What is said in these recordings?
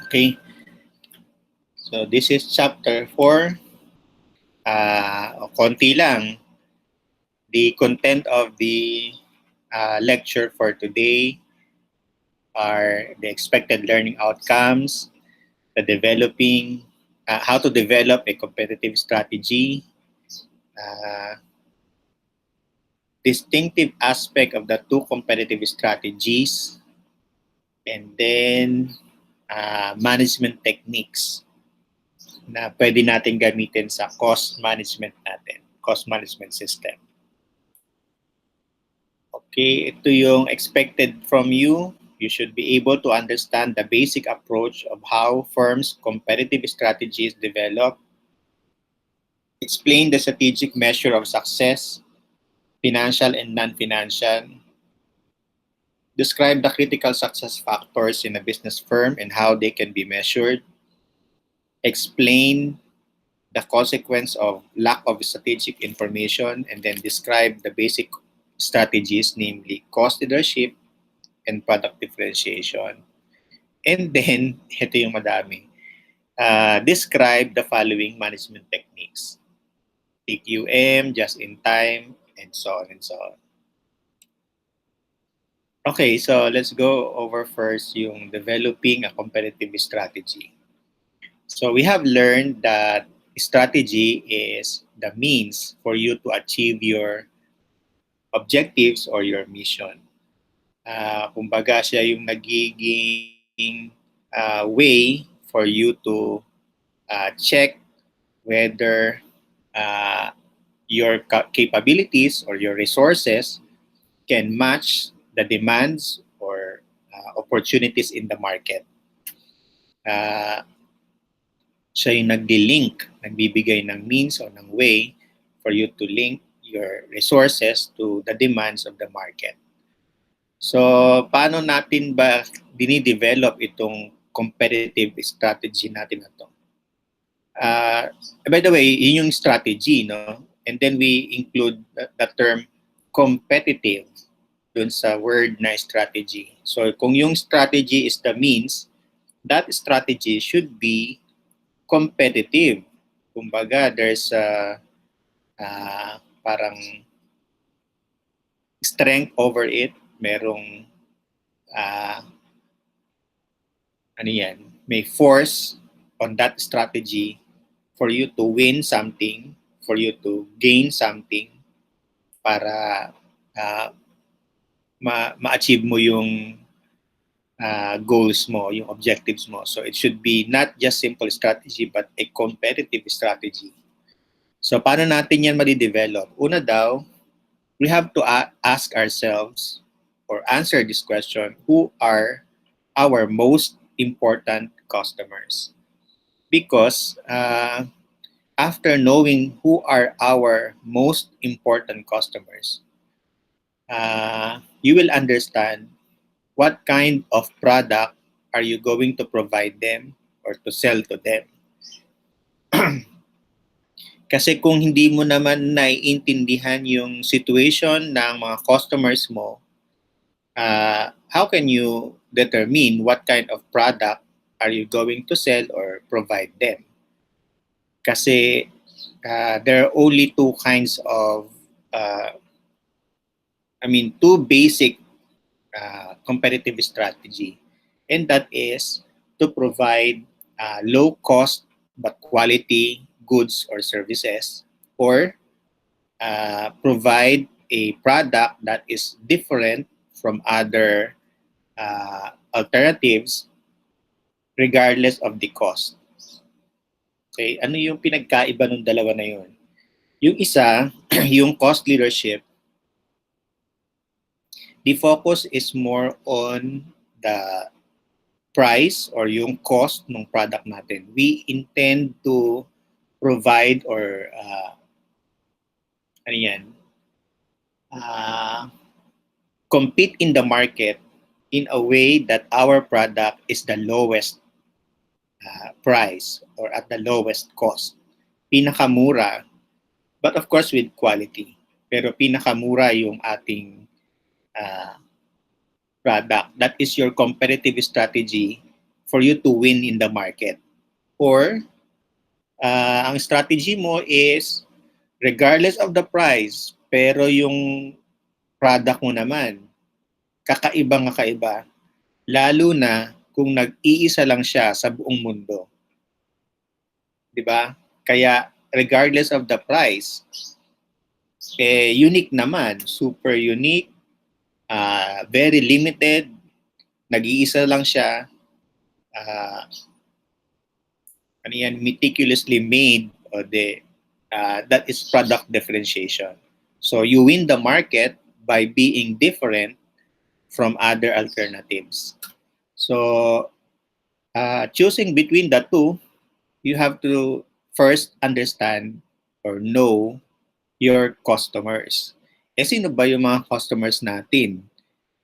Okay, so this is chapter 4. Konti lang. The content of the lecture for today are the expected learning outcomes, the developing, how to develop a competitive strategy, uh, distinctive aspect of the two competitive strategies, and then management techniques na pwede natin gamitin sa cost management natin, cost management system. Okay, ito yung expected from you. You should be able to understand the basic approach of how firms' competitive strategies develop, explain the strategic measure of success, financial and non-financial, describe the critical success factors in a business firm and how they can be measured, explain the consequence of lack of strategic information, and then describe the basic strategies, namely cost leadership and product differentiation. And then, ito yung madami, describe the following management techniques: TQM, just in time, and so on and so on. Okay, so let's go over first yung developing a competitive strategy. So we have learned that strategy is the means for you to achieve your objectives or your mission. Kumbaga siya yung nagiging way for you to check whether your capabilities or your resources can match the demands or opportunities in the market. Siya yung nagdi-link, nagbibigay ng means or ng way for you to link your resources to the demands of the market. So, paano natin ba dinidevelop itong competitive strategy natin na to? By the way, yun yung strategy, no? And then we include the term competitive dun sa word na strategy. So, kung yung strategy is the means, that strategy should be competitive. Kumbaga, there's parang strength over it. Merong may force on that strategy for you to win something, for you to gain something para ma-achieve mo yung goals mo, yung objectives mo. So it should be not just simple strategy but a competitive strategy. So paano natin yan madi-develop? Una daw, we have to ask ourselves or answer this question: who are our most important customers? Because after knowing who are our most important customers, you will understand what kind of product are you going to provide them or to sell to them. Kasi kung hindi mo naman naiintindihan yung situation ng mga customers mo, how can you determine what kind of product are you going to sell or provide them? Kasi there are only two kinds of, two basic competitive strategy. And that is to provide low cost but quality goods or services, or provide a product that is different from other alternatives regardless of the cost. Okay, ano yung pinagkaiba ng dalawa na yun? Yung isa, yung cost leadership, the focus is more on the price or yung cost ng product natin. We intend to provide or compete in the market in a way that our product is the lowest price or at the lowest cost. Pinakamura, but of course with quality. Pero pinakamura yung ating product. That is your competitive strategy for you to win in the market. Or ang strategy mo is regardless of the price, pero yung product mo naman, kakaibang kakaiba, lalo na kung nag-iisa lang siya sa buong mundo. 'Di ba? Kaya regardless of the price, unique naman, super unique, very limited, nag-iisa lang siya, meticulously made, that is product differentiation. So you win the market by being different from other alternatives. So choosing between the two, you have to first understand or know your customers. Sino ba yung mga customers natin?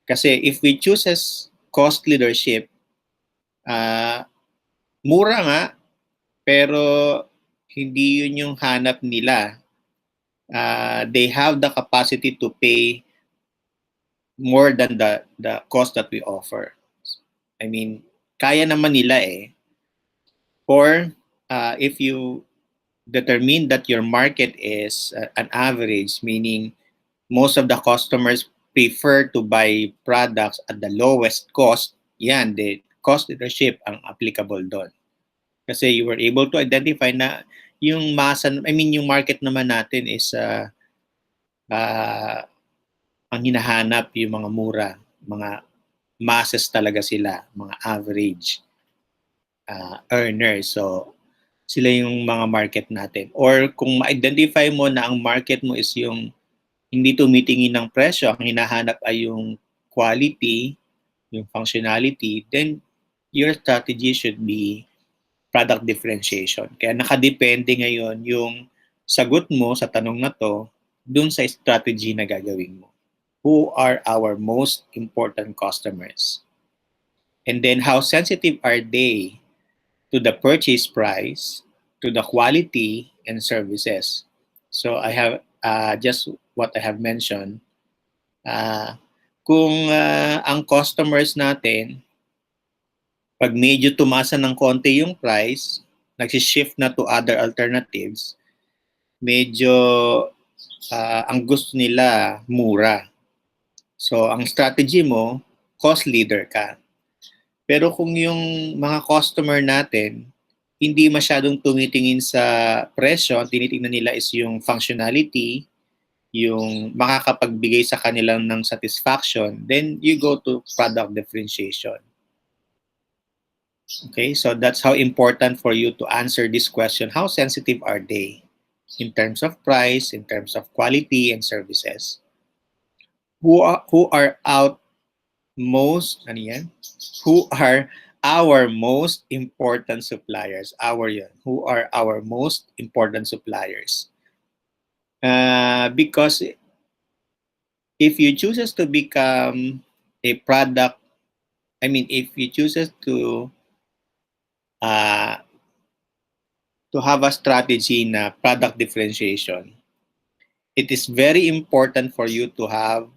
Kasi if we choose as cost leadership, mura nga, pero hindi yun yung hanap nila. They have the capacity to pay more than the cost that we offer. I mean, kaya naman nila eh. Or if you determine that your market is an average, meaning most of the customers prefer to buy products at the lowest cost, yan, the cost leadership ang applicable doon. Kasi you were able to identify na yung yung market naman natin is ang hinahanap yung mga mura, mga masses talaga sila, mga average earners. So, sila yung mga market natin. Or kung ma-identify mo na ang market mo is yung hindi tumitingin ng presyo, ang hinahanap ay yung quality, yung functionality, then your strategy should be product differentiation. Kaya nakadepende ngayon yung sagot mo sa tanong na to dun sa strategy na gagawin mo. Who are our most important customers? And then how sensitive are they to the purchase price, to the quality and services? So I have just what I have mentioned. Kung ang customers natin, pag medyo tumasa ng konti yung price, nagsishift na to other alternatives, medyo ang gusto nila mura. So ang strategy mo, cost leader ka. Pero kung yung mga customer natin, hindi masyadong tumitingin sa presyo, ang tinitingnan nila is yung functionality, yung makakapagbigay sa kanilang ng satisfaction, then you go to product differentiation. Okay, so that's how important for you to answer this question. How sensitive are they in terms of price, in terms of quality and services? Who are out most, who are our most important suppliers? Who are our most important suppliers? Because if you chooses to become a product, if you chooses to have a strategy na product differentiation, it is very important for you to have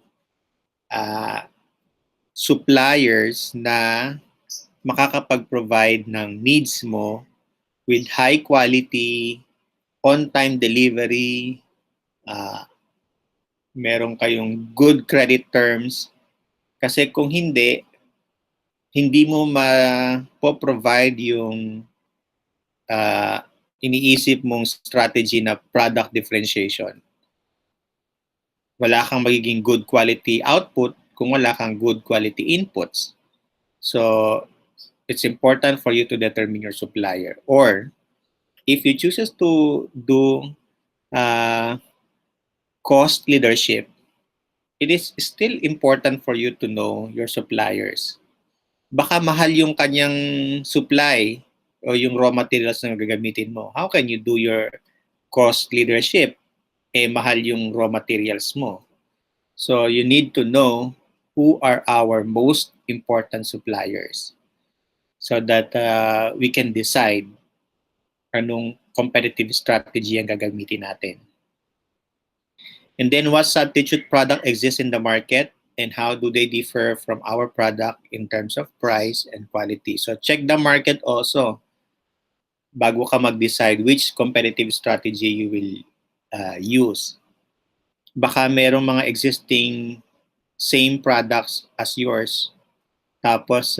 suppliers na makakapag-provide ng needs mo with high quality, on-time delivery, meron kayong good credit terms. Kasi kung hindi mo ma-provide yung iniisip mong strategy na product differentiation, wala kang magiging good quality output kung wala kang good quality inputs. So, it's important for you to determine your supplier. Or, if you chooses to do cost leadership, it is still important for you to know your suppliers. Baka mahal yung kanyang supply o yung raw materials na gagamitin mo. How can you do your cost leadership? Mahal yung raw materials mo. So you need to know who are our most important suppliers so that we can decide anong competitive strategy ang gagamitin natin. And then what substitute product exists in the market? and how do they differ from our product in terms of price and quality. So check the market also bago ka mag-decide which competitive strategy you will use. Baka merong mga existing same products as yours, tapos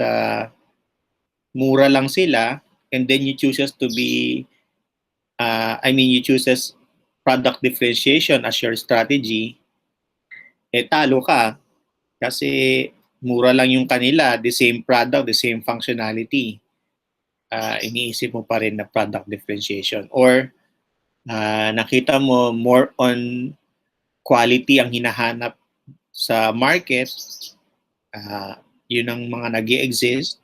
mura lang sila, and then you chooses to be, you chooses product differentiation as your strategy, talo ka kasi mura lang yung kanila, the same product, the same functionality. Iniisip mo pa rin na product differentiation. Or nakita mo more on quality ang hinahanap sa market, yun ang mga nag-i-exist.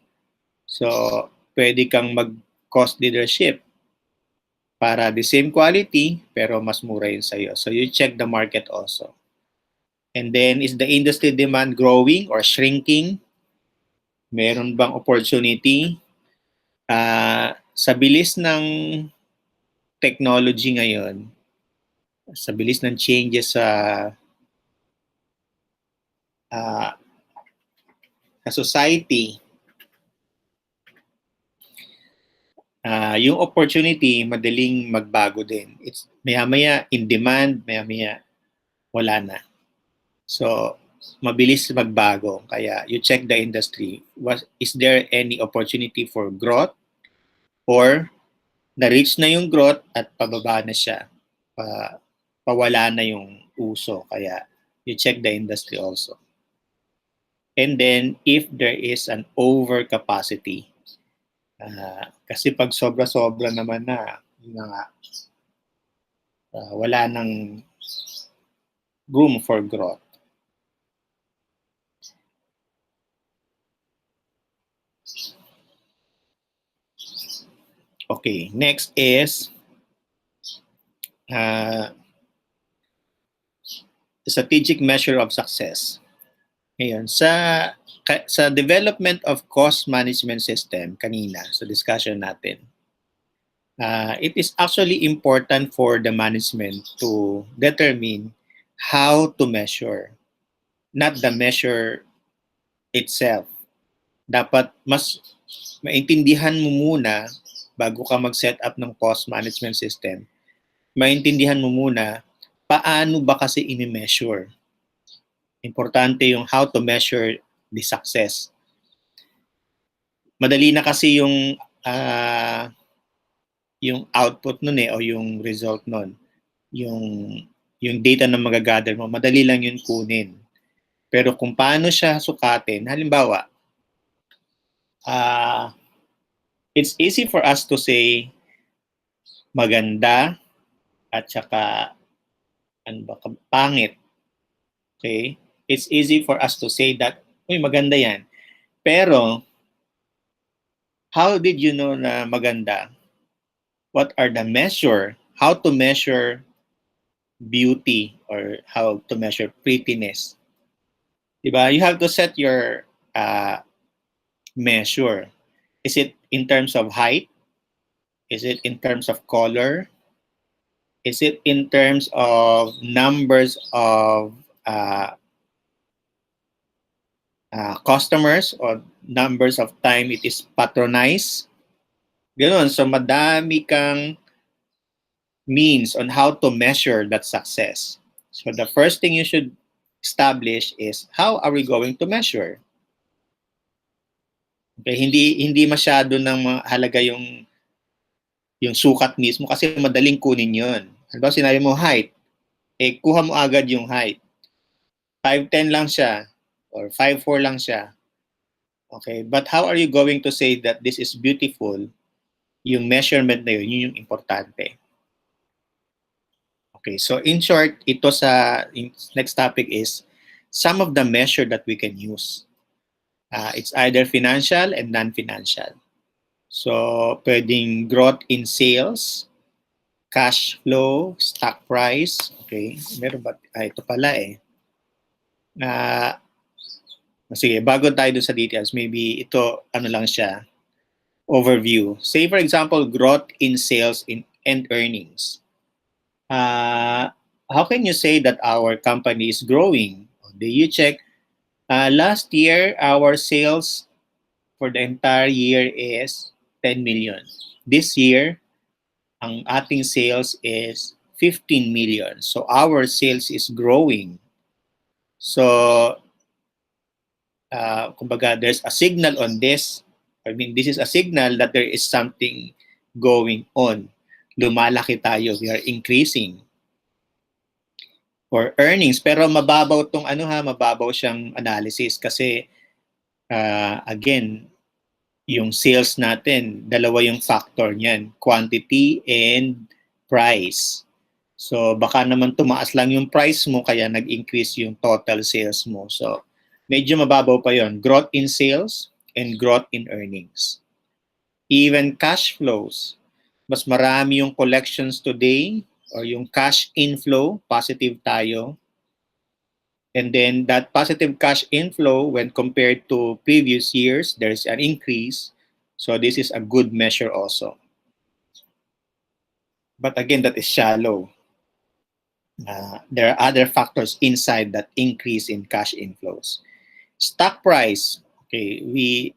So, pwede kang mag-cost leadership para the same quality pero mas mura yun sa'yo. So, you check the market also. And then, is the industry demand growing or shrinking? Meron bang opportunity? Sa bilis ng technology ngayon, sa bilis ng changes sa society, yung opportunity madaling magbago din. It's maya-maya in demand, maya-maya wala na. So, mabilis magbago. Kaya you check the industry. Is there any opportunity for growth? Or na-reach na yung growth at pababa na siya. Pawala na yung uso. Kaya you check the industry also. And then, if there is an overcapacity, kasi pag sobra-sobra naman na, wala nang room for growth. Okay, next is strategic measure of success. Ngayon, sa development of cost management system kanina, sa discussion natin, it is actually important for the management to determine how to measure, not the measure itself. Dapat mas maintindihan mo muna bago ka mag-set up ng cost management system. Maintindihan mo muna paano ba kasi ini-measure. Importante yung how to measure the success. Madali na kasi yung output nun o yung result nun. Yung data na magagather mo, madali lang yun kunin. Pero kung paano siya sukatin, halimbawa, it's easy for us to say maganda at saka pangit. Okay? It's easy for us to say that, uy, maganda yan. Pero, how did you know na maganda? What are the measure? How to measure beauty or how to measure prettiness? Diba? You have to set your measure. Is it in terms of height? Is it in terms of color? Is it in terms of numbers of customers or numbers of time it is patronized? Ganon. So madami kang means on how to measure that success. So the first thing you should establish is how are we going to measure? Okay, hindi masyado nang mahalaga yung sukat mismo kasi madaling kunin 'yon. Halimbawa sinabi mo height, kuha mo agad yung height. 5'10 lang siya or 5'4 lang siya. Okay, but how are you going to say that this is beautiful? Yung measurement na yun yung importante. Okay, so in short, ito sa next topic is some of the measure that we can use. It's either financial and non-financial. So, pwedeng growth in sales, cash flow, stock price. Okay, meron ba? Ito pala sige, bago tayo dun sa details, maybe ito, lang siya, overview. Say, for example, growth in sales and earnings. How can you say that our company is growing? Do you check Last year, our sales for the entire year is 10 million. This year, ang ating sales is 15 million. So our sales is growing. So, kumbaga, there's a signal on this. I mean, this is a signal that there is something going on. Lumalaki tayo. We are increasing. For earnings, pero mababaw tong mababaw siyang analysis kasi again, yung sales natin, dalawa yung factor niyan, quantity and price. So baka naman tumaas lang yung price mo kaya nag-increase yung total sales mo. So medyo mababaw pa yon. Growth in sales and growth in earnings. Even cash flows, mas marami yung collections today or yung cash inflow, positive tayo. And then that positive cash inflow, when compared to previous years, there's an increase. So this is a good measure also. But again, that is shallow. There are other factors inside that increase in cash inflows. Stock price. Okay, we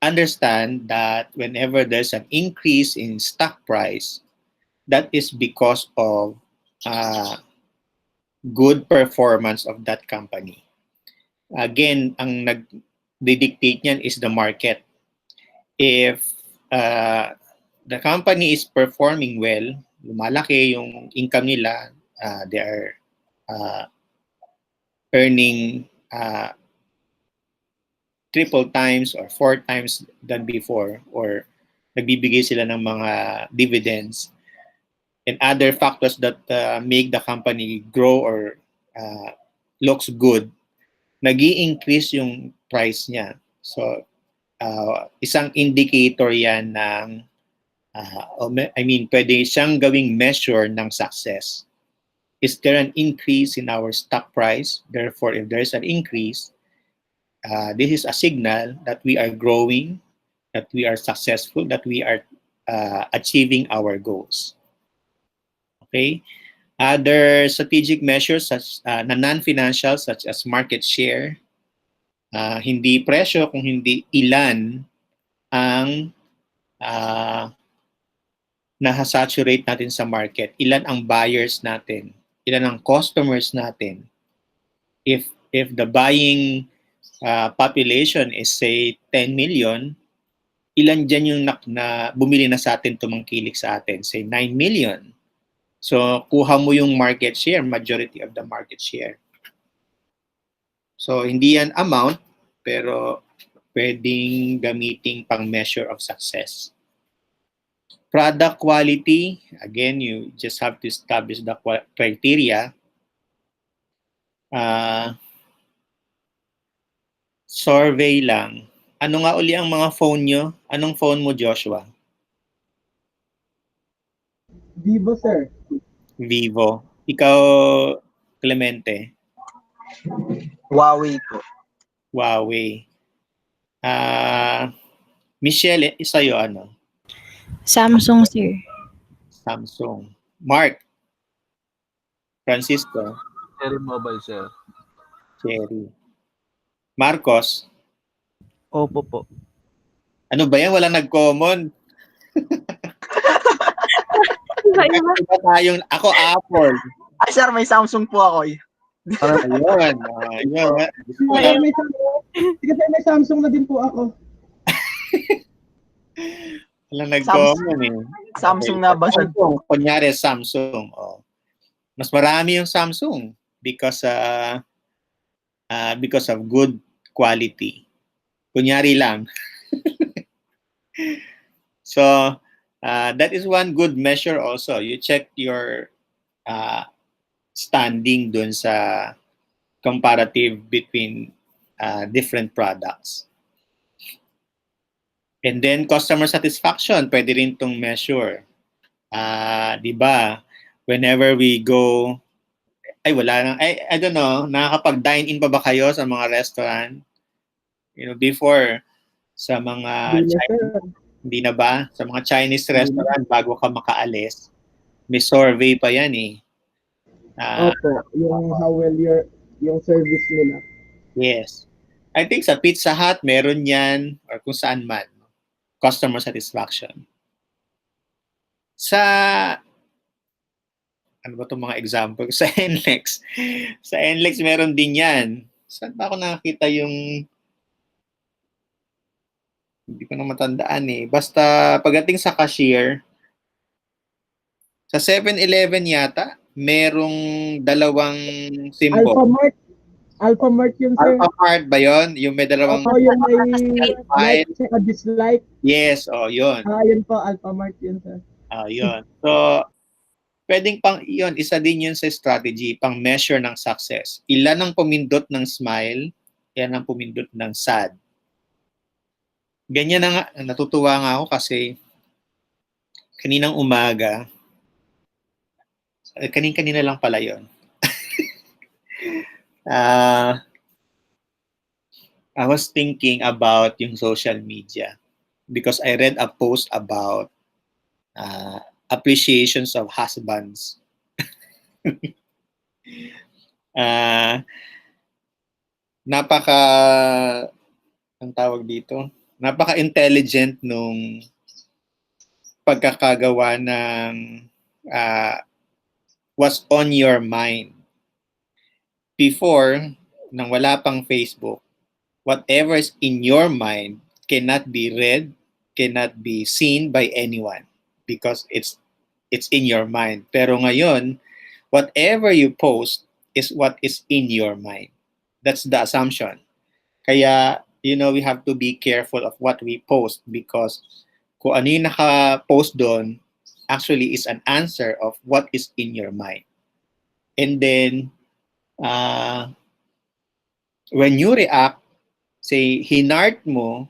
understand that whenever there's an increase in stock price, that is because of good performance of that company. Again, ang nag-dictate niyan is the market. If the company is performing well, lumalaki yung income nila, they are earning triple times or 4 times than before, or nagbibigay sila ng mga dividends and other factors that make the company grow or looks good, nag-i-increase yung price niya. So isang indicator yan ng pwede siyang gawing measure ng success. Is there an increase in our stock price? Therefore, if there's an increase, this is a signal that we are growing, that we are successful, that we are achieving our goals. Okay? Other strategic measures such na non-financial such as market share, hindi presyo kung hindi ilan ang na-saturate natin sa market, ilan ang buyers natin, ilan ang customers natin. If the buying population is say 10 million, ilan dyan yung na bumili na sa atin, tumangkilik sa atin, say 9 million. So kuha mo yung market share, majority of the market share. So hindi yan amount, pero pwedeng gamiting pang measure of success. Product quality, again, you just have to establish the criteria. Survey lang. Ano nga uli ang mga phone nyo? Anong phone mo, Joshua? Vivo, sir. Vivo. Ikaw, Clemente? Huawei po. Huawei. Michelle, sa'yo ano? Samsung, sir. Samsung. Mark? Francisco? Cherry Mobile, sir. Cherry. Marcos? Opo po. Ano ba yan? Walang nag-common. Iba tayong, ako Apple. Ay, sir, may Samsung po ako. Ayun. Kasi may Samsung na din po ako. Walang nag-common eh. Samsung na ba, sir? Kunyari Samsung. Oh. Mas marami yung Samsung because of good quality. Kunyari lang. So, that is one good measure also. You check your standing dun sa comparative between different products. And then customer satisfaction, pwede rin tong measure. Di ba? Whenever we go, I don't know, nakakapag-dine-in pa ba kayo sa mga restaurant? You know, before, sa mga hindi na ba? Sa mga Chinese restaurant, bago ka makaalis, may survey pa yan eh. Opo, yung how well yung service nila. Yes. I think sa Pizza Hut, meron yan, or kung saan man. Customer satisfaction. Sa, ano ba itong mga example? Sa NLEX. Sa NLEX, meron din yan. Saan ba ako nakakita yung, hindi ko na matandaan eh. Basta pagdating sa cashier, sa 7-Eleven yata, merong dalawang symbol. Alphamart. Alphamart yun, sir. Alphamart ba yun? Yung may dalawang Oo, yung may like smile. at dislike. Yes, yun. Yun po, Alphamart yun, sir. Yun. So, pwedeng pang yun, isa din yun sa strategy, pang measure ng success. Ilan ang pumindot ng smile, ilan ang pumindot ng sad. Ganyan na nga, natutuwa nga ako kasi kaninang umaga, kanina lang pala yun. I was thinking about yung social media because I read a post about appreciations of husbands. Napaka, ang tawag dito, napaka-intelligent nung pagkakagawa ng what's on your mind. Before, nang wala pang Facebook, whatever is in your mind cannot be read, cannot be seen by anyone because it's in your mind. Pero ngayon, whatever you post is what is in your mind. That's the assumption. Kaya, we have to be careful of what we post because kung ano yung naka-post doon actually is an answer of what is in your mind. And then, when you react, say, hinart mo,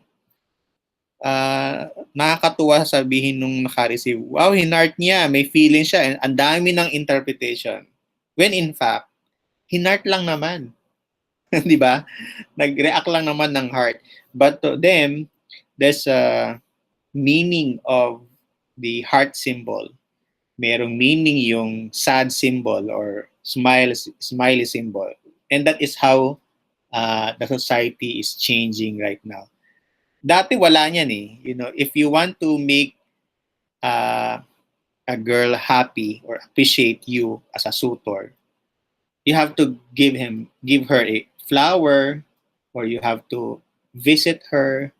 nakakatuwa sabihin nung naka-receive, wow, hinart niya, may feeling siya, and ang dami ng interpretation. When in fact, hinart lang naman. Di ba? Nag-react lang naman ng heart. But to them, there's a meaning of the heart symbol. Merong meaning yung sad symbol or smiley symbol. And that is how the society is changing right now. Dati wala niyan eh. If you want to make a girl happy or appreciate you as a suitor, you have to give her a flower, or you have to visit her.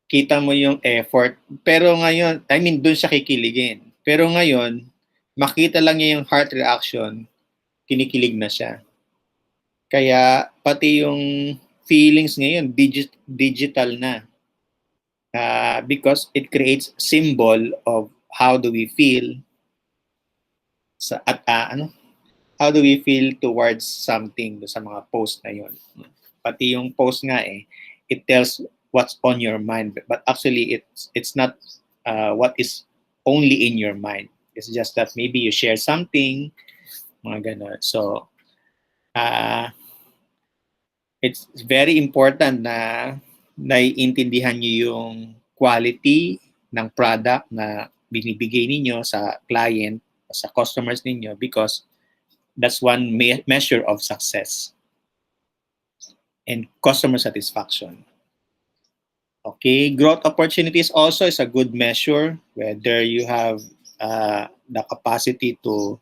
Kita mo yung effort. Pero ngayon, doon siya kikiligin. Pero ngayon, makita lang niya yung heart reaction, kinikilig na siya. Kaya pati yung feelings ngayon, digital na. Because it creates symbol of how do we feel how do we feel towards something sa mga post na yun. Pati yung post nga it tells what's on your mind, but actually it's not what is only in your mind. It's just that maybe you share something, mga ganun. So it's very important na naiintindihan niyo yung quality ng product na binibigay ninyo sa client, sa customers ninyo, because that's one measure of success and customer satisfaction. Okay, growth opportunities also is a good measure, whether you have the capacity to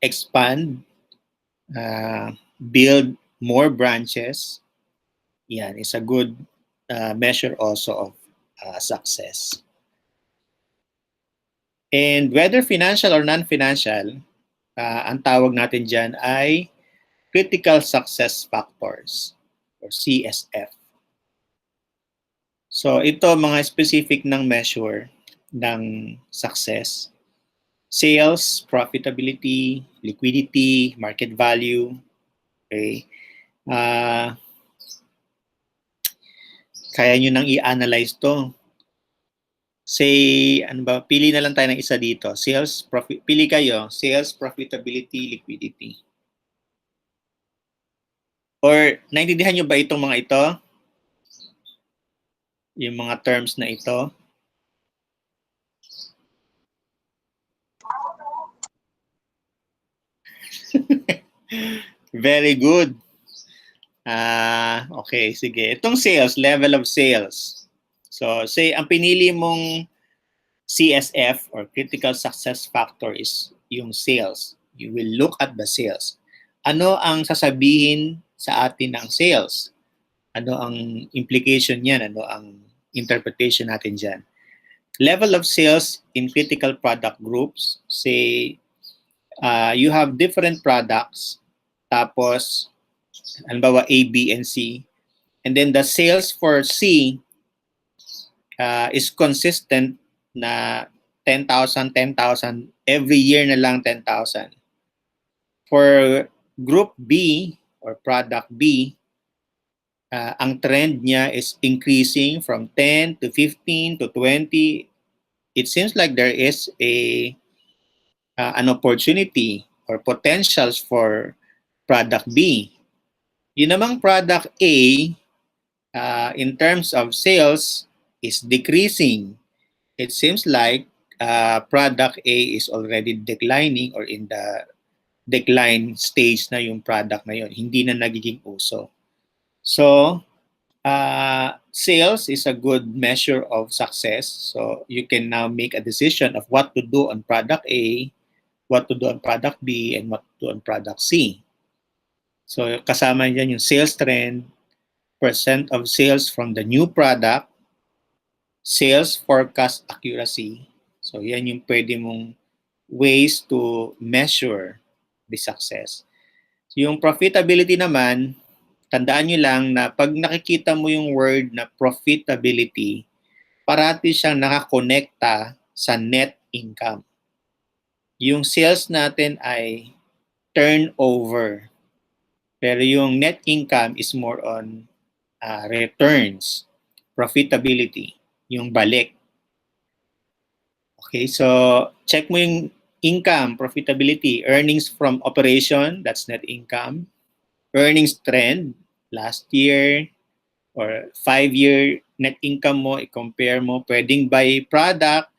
expand, build more branches. Yan is a good measure also of success. And whether financial or non-financial, ang tawag natin dyan ay critical success factors or CSF. So ito mga specific ng measure ng success. Sales, profitability, liquidity, market value. Okay. Kaya nyo nang i-analyze to. Say, pili na lang tayo ng isa dito. Pili kayo, sales, profitability, liquidity. Or, naintindihan nyo ba itong mga ito? Yung mga terms na ito? Very good. Okay, sige. Itong sales, level of sales. So, say, ang pinili mong CSF or critical success factor is yung sales. You will look at the sales. Ano ang sasabihin sa atin ng sales? Ano ang implication niyan? Ano ang interpretation natin dyan? Level of sales in critical product groups, say, you have different products, tapos, halimbawa A, B, and C, and then the sales for C is consistent na 10,000, 10,000, every year na lang 10,000. For group B or product B, ang trend niya is increasing from 10 to 15 to 20. It seems like there is an opportunity or potentials for product B. Yun namang product A, in terms of sales, is decreasing. It seems like product A is already declining or in the decline stage na yung product na yun. Hindi na nagiging uso. So, sales is a good measure of success. So, you can now make a decision of what to do on product A, what to do on product B, and what to do on product C. So, kasama dyan yung sales trend, percent of sales from the new product, sales forecast accuracy. So, yan yung pwede mong ways to measure the success. So, yung profitability naman, tandaan nyo lang na pag nakikita mo yung word na profitability, parati siyang nakakonekta sa net income. Yung sales natin ay turnover. Pero yung net income is more on returns, profitability, yung balik. Okay, so check mo yung income, profitability, earnings from operation, that's net income, earnings trend, last year or 5-year net income mo, i-compare mo, pwedeng by product,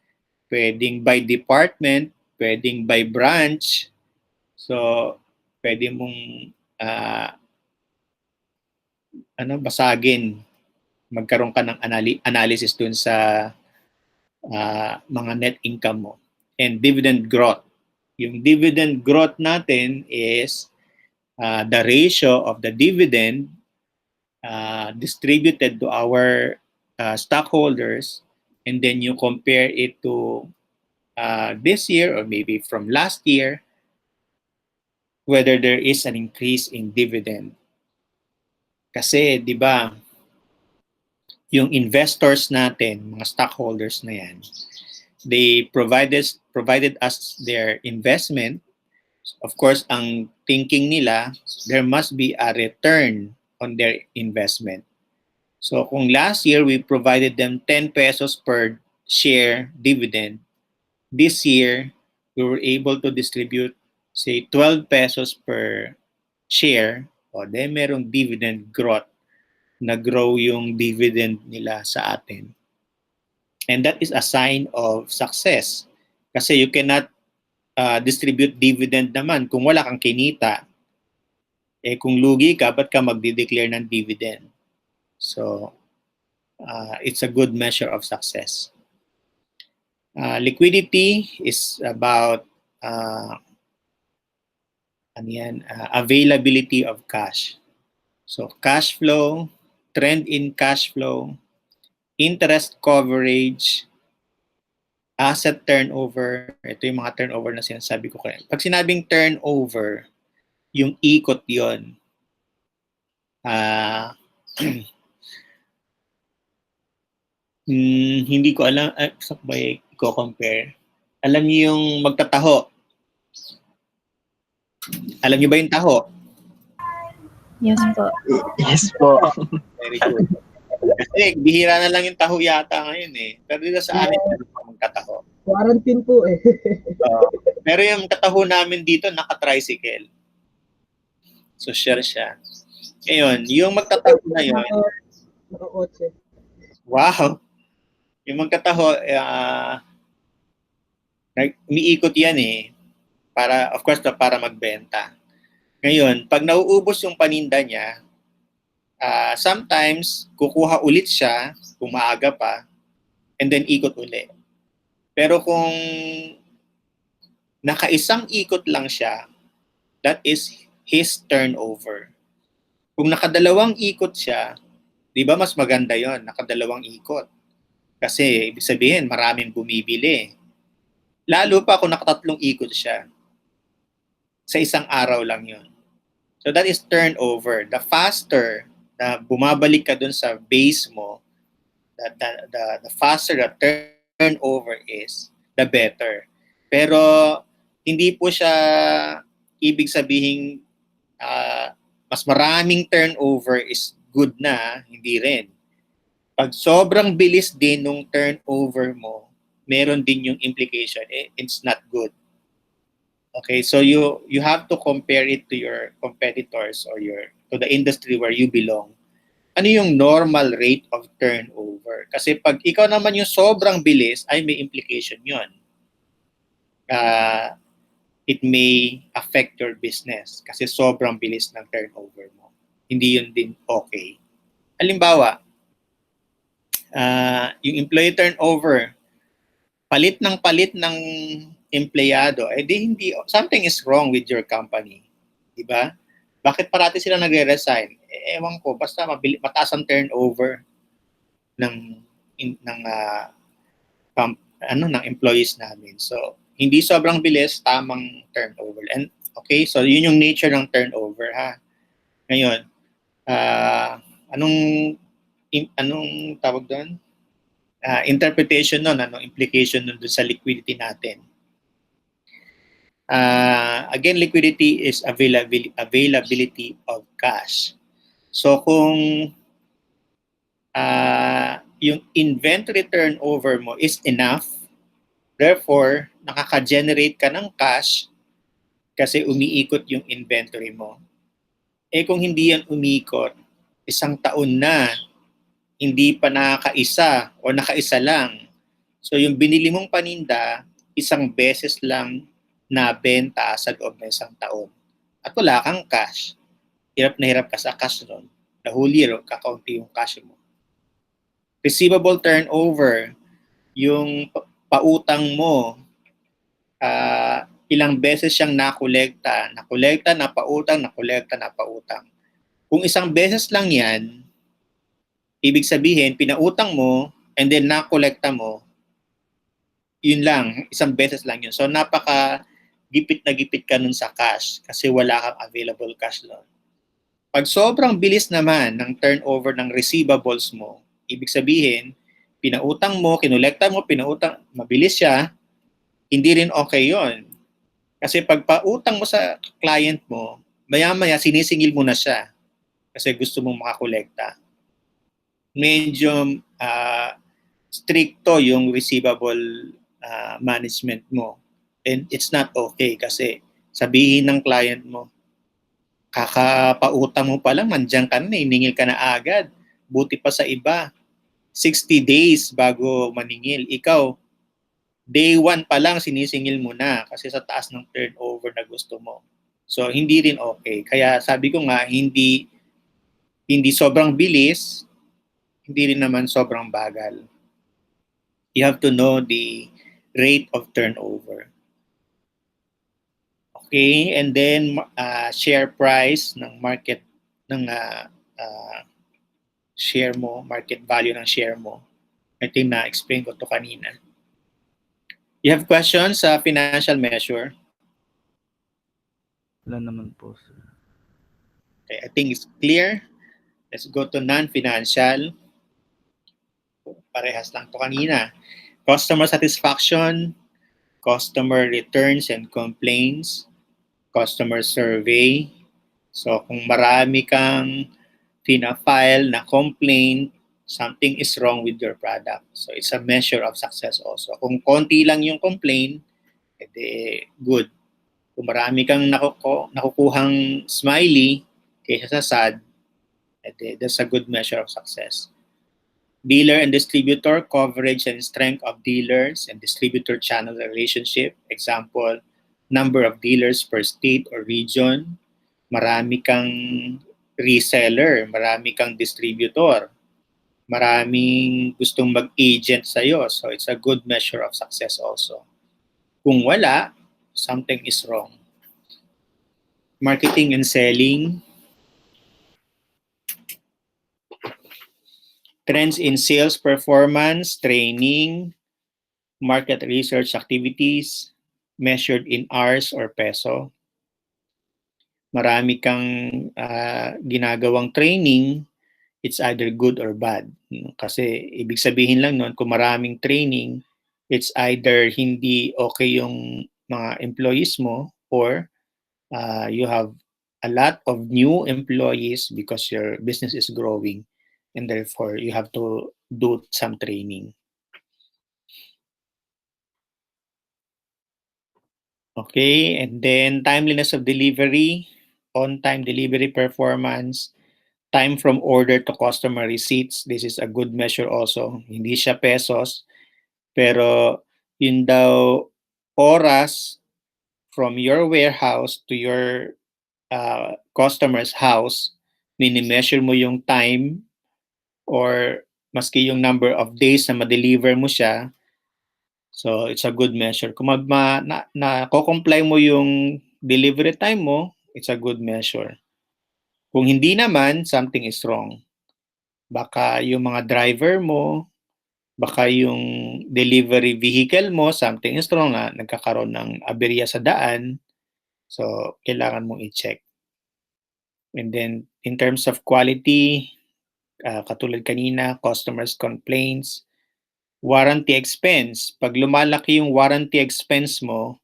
pwedeng by department, pwedeng by branch. So, pwede mong basagin, magkaroon ka ng analysis dun sa mga net income mo. And dividend growth. Yung dividend growth natin is the ratio of the dividend distributed to our stockholders, and then you compare it to this year or maybe from last year, whether there is an increase in dividend. Kasi, di ba, yung investors natin, mga stockholders na yan, they provided us their investment. Of course, ang thinking nila, there must be a return on their investment. So, kung last year we provided them 10 pesos per share dividend, this year we were able to distribute, say, 12 pesos per share, o then merong dividend growth, nag-grow yung dividend nila sa atin. And that is a sign of success. Kasi you cannot distribute dividend naman kung wala kang kinita. Kung lugi ka, ba't ka magdi-declare ng dividend? So, it's a good measure of success. Liquidity is about availability of cash. So, cash flow, trend in cash flow, interest coverage, asset turnover. Ito yung mga turnover na sinasabi ko kayo. Pag sinabing turnover, yung ikot yon. Hindi ko alam, sabay ko compare. Alam niyo yung magtataho. Alam niyo ba yung taho? Yes po. Yes po. Very good. Kasi bihira na lang yung taho yata ngayon eh. Pero dito sa amin, meron pa magkataho. Quarantine po eh. Pero yung kataho namin dito, naka-tricycle. So, share siya. Ngayon, yung magtataho na yun, Naka-kotse. wow! Yung magkataho, umiikot yan eh. Para, of course, para magbenta. Ngayon, pag nauubos yung paninda niya, sometimes kukuha ulit siya kung maaga pa and then ikot ulit. Pero kung nakaisang ikot lang siya, that is his turnover. Kung nakadalawang ikot siya, di ba mas maganda yon, nakadalawang ikot. Kasi ibig sabihin maraming bumibili. Lalo pa kung nakatatlong ikot siya. Sa isang araw lang yon. So that is turnover. The faster na bumabalik ka dun sa base mo, the faster the turnover is, the better. Pero hindi po siya ibig sabihin mas maraming turnover is good na, hindi rin. Pag sobrang bilis din nung turnover mo, meron din yung implication, it's not good. Okay, so you have to compare it to your competitors or to the industry where you belong. Ano yung normal rate of turnover? Kasi pag ikaw naman yung sobrang bilis, ay may implication yun. It may affect your business kasi sobrang bilis ng turnover mo. Hindi yun din okay. Halimbawa, yung employee turnover, palit ng empleyado, hindi, something is wrong with your company. Diba? Bakit parati sila nagre-resign? Ewan ko, basta mataas ang turnover ng employees namin. So, hindi sobrang bilis, tamang turnover. And okay, so yun yung nature ng turnover, ha. Ngayon, anong tawag doon? Interpretation nun, anong implication nun dun sa liquidity natin? Again, liquidity is availability of cash. So kung yung inventory turnover mo is enough, therefore, nakaka-generate ka ng cash kasi umiikot yung inventory mo. Kung hindi yan umikot, isang taon na, hindi pa nakakaisa o nakaisa lang. So yung binili mong paninda, isang beses lang nabenta sa loob ng isang taon. At wala kang cash. Hirap na hirap ka sa cash nun. The whole year, kakaunti yung cash mo. Receivable turnover, yung pautang mo, ilang beses siyang nakolekta, napautang. Kung isang beses lang yan, ibig sabihin, pinautang mo, and then nakolekta mo, yun lang, isang beses lang yun. So, gipit na gipit ka nun sa cash kasi wala kang available cash nun. Pag sobrang bilis naman ng turnover ng receivables mo, ibig sabihin, pinautang mo, kinolekta mo, mabilis siya, hindi rin okay yon. Kasi pag pautang mo sa client mo, maya-maya sinisingil mo na siya kasi gusto mong makakolekta. Medyo stricto yung receivable management mo. And it's not okay kasi sabihin ng client mo, kakapautang mo pa lang, nandiyan ka na, iningil ka na agad. Buti pa sa iba, 60 days bago maningil. Ikaw, day 1 pa lang sinisingil mo na kasi sa taas ng turnover na gusto mo. So, hindi rin okay. Kaya sabi ko nga, hindi sobrang bilis, hindi rin naman sobrang bagal. You have to know the rate of turnover. Okay, and then share price ng market ng share mo, market value ng share mo. I think na-explain ko to kanina. You have questions sa financial measure? Wala naman po, sir. Okay, I think it's clear. Let's go to non-financial. Parehas lang to kanina. Customer satisfaction, customer returns and complaints, customer survey. So kung marami kang file na complaint, something is wrong with your product. So it's a measure of success also. Kung konti lang yung complaint, edi good. Kung marami kang nakukuhang smiley kaysa sa sad, edi that's a good measure of success. Dealer and distributor coverage and strength of dealers and distributor channel relationship. Example, number of dealers per state or region. marami kang reseller, marami kang distributor, maraming gustong mag-agent sa'yo. So it's a good measure of success also. Kung wala, something is wrong. Marketing and selling, trends in sales performance, training, market research activities, measured in hours or peso. Marami kang ginagawang training, it's either good or bad. Kasi ibig sabihin lang nun, kung maraming training, it's either hindi okay yung mga employees mo or you have a lot of new employees because your business is growing and therefore you have to do some training. Okay, and then timeliness of delivery, on-time delivery performance, time from order to customer receipts. This is a good measure also. Hindi siya pesos, pero yun daw oras from your warehouse to your customer's house, mini-measure mo yung time or maski yung number of days na ma-deliver mo siya. So it's a good measure. Kung na-comply mo yung delivery time mo, it's a good measure. Kung hindi naman, something is wrong. Baka yung mga driver mo, baka yung delivery vehicle mo, something is wrong na nagkakaroon ng aberya sa daan. So, kailangan mong i-check. And then, in terms of quality, katulad kanina, customers' complaints, warranty expense. Pag lumalaki yung warranty expense mo,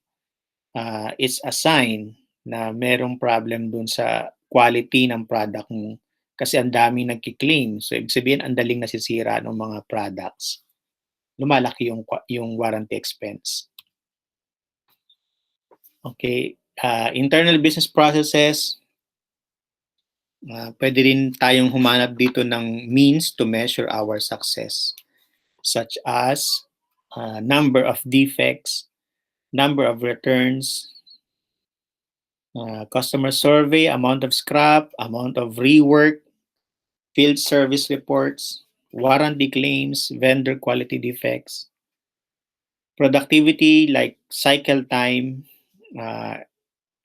it's a sign na merong problem dun sa quality ng product mo. Kasi ang daming nagki-claim. So, ibig sabihin, ang daling nasisira ng mga products. Lumalaki yung warranty expense. Okay. Internal business processes. Pwede rin tayong humanap dito ng means to measure our success, such as number of defects, number of returns, customer survey, amount of scrap, amount of rework, field service reports, warranty claims, vendor quality defects, productivity like cycle time.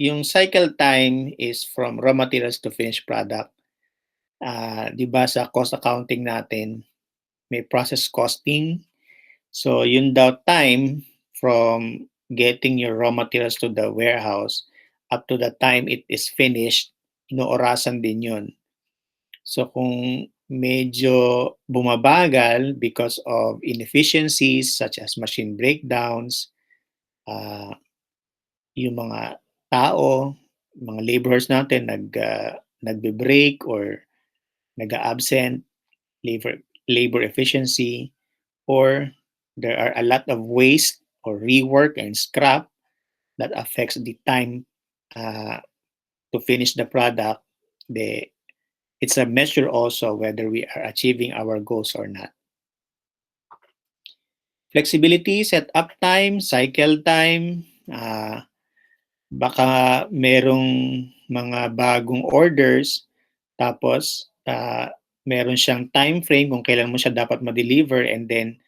Yung cycle time is from raw materials to finished product. Di ba sa cost accounting natin, may process costing. So yun daw time from getting your raw materials to the warehouse up to the time it is finished, inoorasan din yun. So kung medyo bumabagal because of inefficiencies such as machine breakdowns, yung mga tao, mga laborers natin nagbe-break or nag-absent, labor efficiency, or there are a lot of waste or rework and scrap that affects the time to finish the product. It's a measure also whether we are achieving our goals or not. Flexibility, set up time, cycle time. Baka merong mga bagong orders tapos meron siyang time frame kung kailan mo siya dapat ma-deliver and then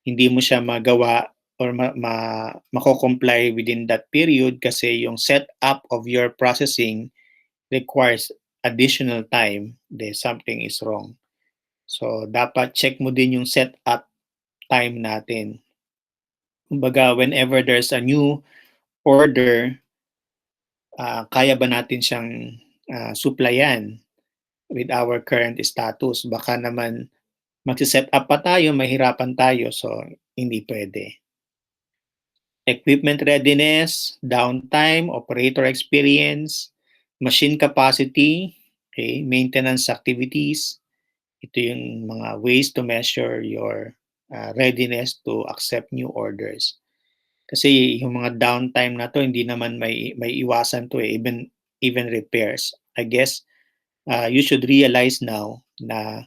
hindi mo siya magawa or mako-comply within that period kasi yung setup of your processing requires additional time, then something is wrong. So, dapat check mo din yung setup time natin. Kumbaga, whenever there's a new order, kaya ba natin siyang supplyan with our current status? Baka naman magsiset up pa tayo, mahirapan tayo, so hindi pwede. Equipment readiness, downtime, operator experience, machine capacity, okay, maintenance activities. Ito yung mga ways to measure your readiness to accept new orders. Kasi yung mga downtime na to, hindi naman may iwasan to even repairs. I guess you should realize now na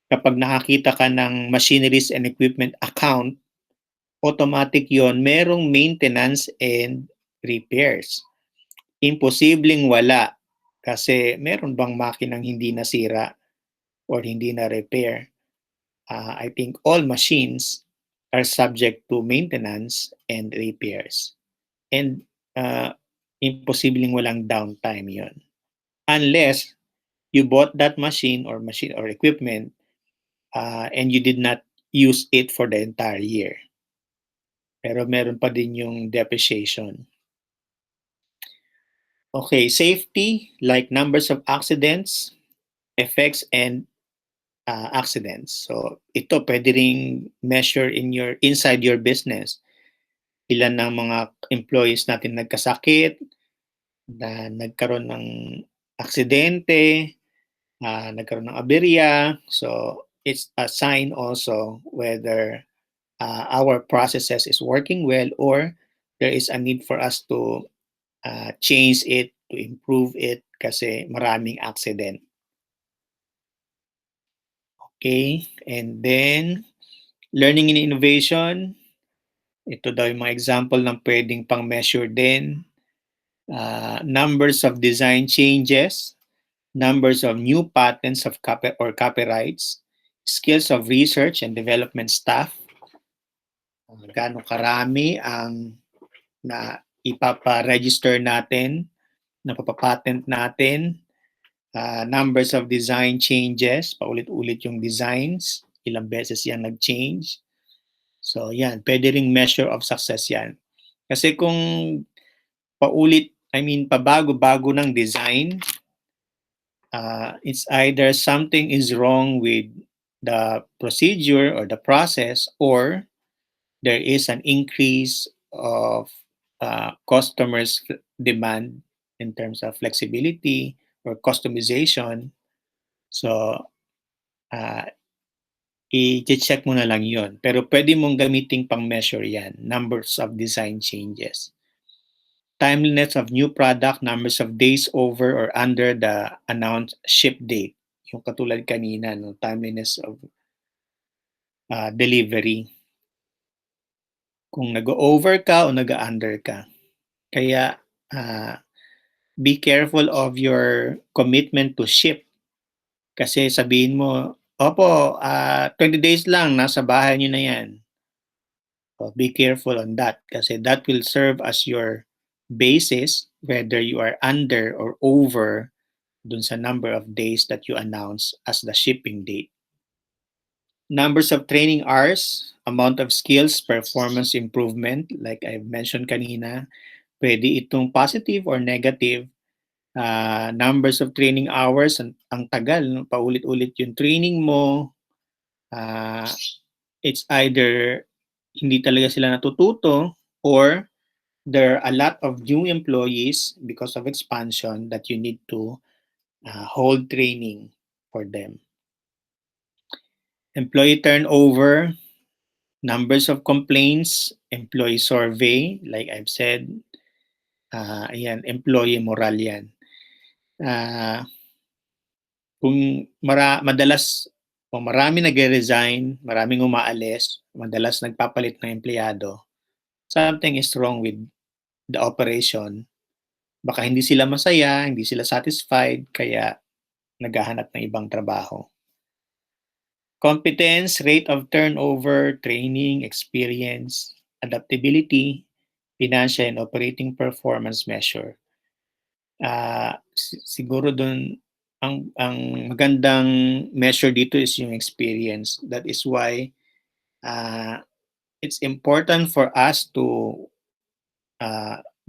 kapag nakakita ka ng machineries and equipment account, automatic yon merong maintenance and repairs. Imposibleng wala kasi meron bang makinang hindi nasira or hindi na repair? I think all machines are subject to maintenance and repairs. And imposibleng walang downtime yon. Unless you bought that machine or equipment and you did not use it for the entire year. Pero meron pa din yung depreciation. Okay, safety, like numbers of accidents, effects, and accidents. So ito pwede ring measure inside your business. Ilan ng mga employees natin nagkasakit, na nagkaroon ng aksidente, nagkaroon ng aberya. So it's a sign also whether our processes is working well or there is a need for us to change it, to improve it kasi maraming accident. Okay, and then learning and innovation. Ito daw yung mga example ng pwedeng pang measure din. Numbers of design changes, numbers of new patents of copyrights, skills of research and development staff, gaano karami ang na ipapa-register natin, napapapatent natin, numbers of design changes, paulit-ulit yung designs, ilang beses yan nag-change. So yan, pwede ring measure of success yan. Kasi kung pabago-bago ng design, it's either something is wrong with the procedure or the process, or there is an increase of customers' demand in terms of flexibility or customization. So, i-check mo na lang yon. Pero pwede mong gamitin pang measure yan, numbers of design changes. Timeliness of new product, numbers of days over or under the announced ship date. Yung katulad kanina, no, timeliness of delivery. Kung nag-over ka o nag-under ka. Kaya be careful of your commitment to ship. Kasi sabihin mo, opo, 20 days lang, nasa bahay nyo na yan. So be careful on that kasi that will serve as your basis whether you are under or over dun sa number of days that you announce as the shipping date. Numbers of training hours, amount of skills, performance improvement, like I've mentioned kanina, pwede itong positive or negative. Numbers of training hours, ang tagal, no? Paulit-ulit yung training mo. It's either hindi talaga sila natututo or there are a lot of new employees because of expansion that you need to hold training for them. Employee turnover, numbers of complaints, employee survey, like I've said, ayan, employee moral yan. Kung madalas o marami nagre-resign, maraming umaalis, madalas nagpapalit ng empleyado, something is wrong with the operation. Baka hindi sila masaya, hindi sila satisfied, kaya naghahanap ng ibang trabaho. Competence, rate of turnover, training, experience, adaptability, financial and operating performance measure. Siguro doon ang magandang measure dito is yung experience. That is why it's important for us to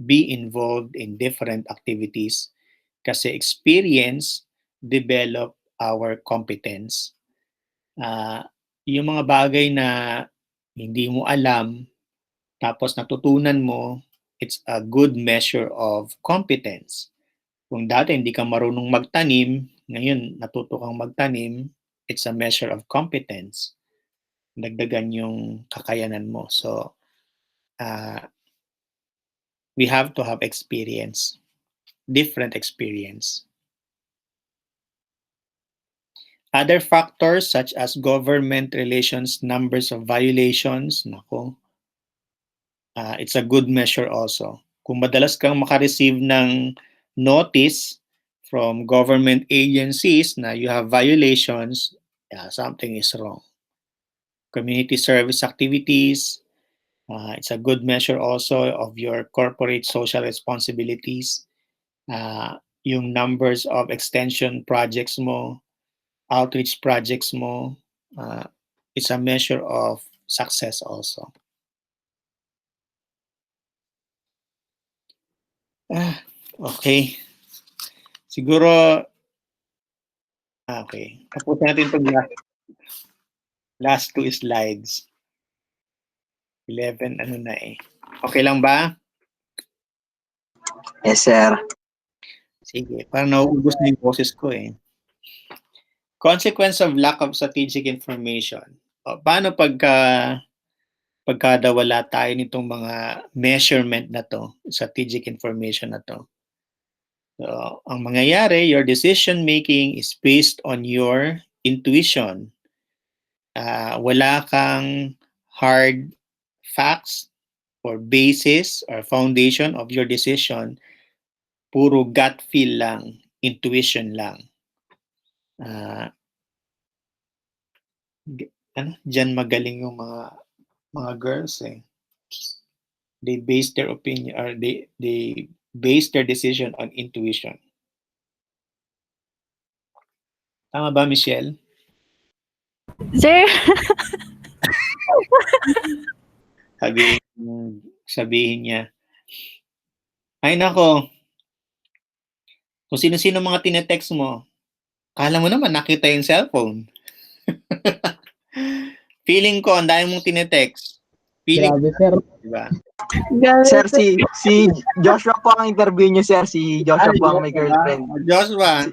be involved in different activities kasi experience develop our competence. Yung mga bagay na hindi mo alam tapos natutunan mo, it's a good measure of competence. Kung dati hindi ka marunong magtanim, ngayon natuto kang magtanim, it's a measure of competence. Dagdagan yung kakayanan mo. So, we have to have experience, different experience. Other factors such as government relations, numbers of violations, it's a good measure also. Kung madalas kang makareceive ng notice from government agencies na you have violations, yeah, something is wrong. Community service activities, it's a good measure also of your corporate social responsibilities. Yung numbers of extension projects mo, outreach projects mo, it's a measure of success also. Okay. Siguro, okay. Tapos natin itong last two slides. 11, ano na eh. Okay lang ba? Yes, sir. Sige, parang nauubos na yung boses ko eh. Consequence of lack of strategic information. Paano pagka daw wala tayo nitong mga measurement na to, strategic information na to? So, ang mangyayari, your decision making is based on your intuition. Wala kang hard facts or basis or foundation of your decision. Puro gut feel lang, intuition lang. Diyan magaling yung mga girls eh. They base their opinion or they base their decision on intuition. Tama ba, Michelle? Sir, Sabihin niya, ay nako, kung sino-sino mga tinetext mo, kala mo naman nakita yung cellphone. Feeling ko, ang dami mong tinetext. Feeling, Grabe, sir. diba? Sir, si Joshua po ang interview niyo, sir. Si Joshua po ang may girlfriend. Joshua,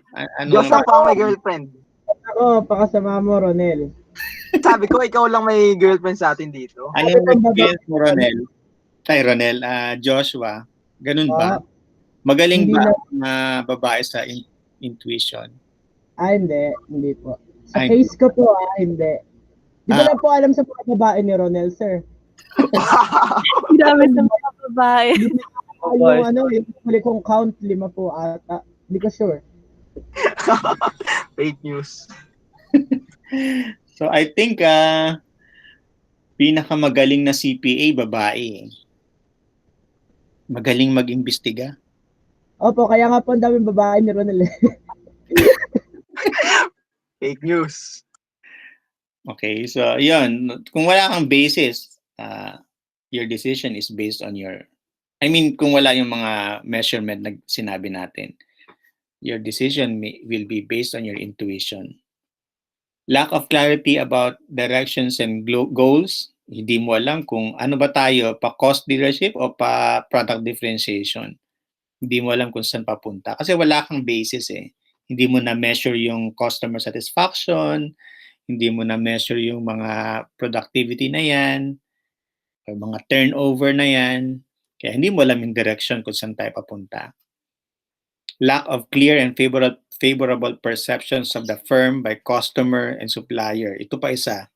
Joshua po ang may girlfriend. Ako, pakasama mo, Ronel. Sabi ko, ikaw lang may girlfriend sa atin dito. ano yung experience mo, Ronel? Ronel, Joshua, ganun ba? Magaling Hindi ba na. na babae sa intuition? Hindi. Hindi po. Sa Ay. case ko po, hindi. Di ko lang po alam sa mga babae ni Ronel, sir. grabe sa mga babae. Yung huli kong count, 5 po ata. Hindi ko sure. Fake news. So I think pinakamagaling na CPA babae. Magaling mag-imbestiga. Opo, kaya nga po ang daming babae ni Ronel. Fake news. Okay, so yun. Kung wala kang basis, your decision is based on your, kung wala yung mga measurement na sinabi natin, your decision will be based on your intuition. Lack of clarity about directions and goals, hindi mo alam kung ano ba tayo, pa cost leadership o pa product differentiation. Hindi mo alam kung saan papunta. Kasi wala kang basis eh. Hindi mo na-measure yung customer satisfaction, hindi mo na-measure yung mga productivity na yan, o mga turnover na yan. Kaya hindi mo alam yung direction kung saan tayo papunta. Lack of clear and favorable perceptions of the firm by customer and supplier. Ito pa isa.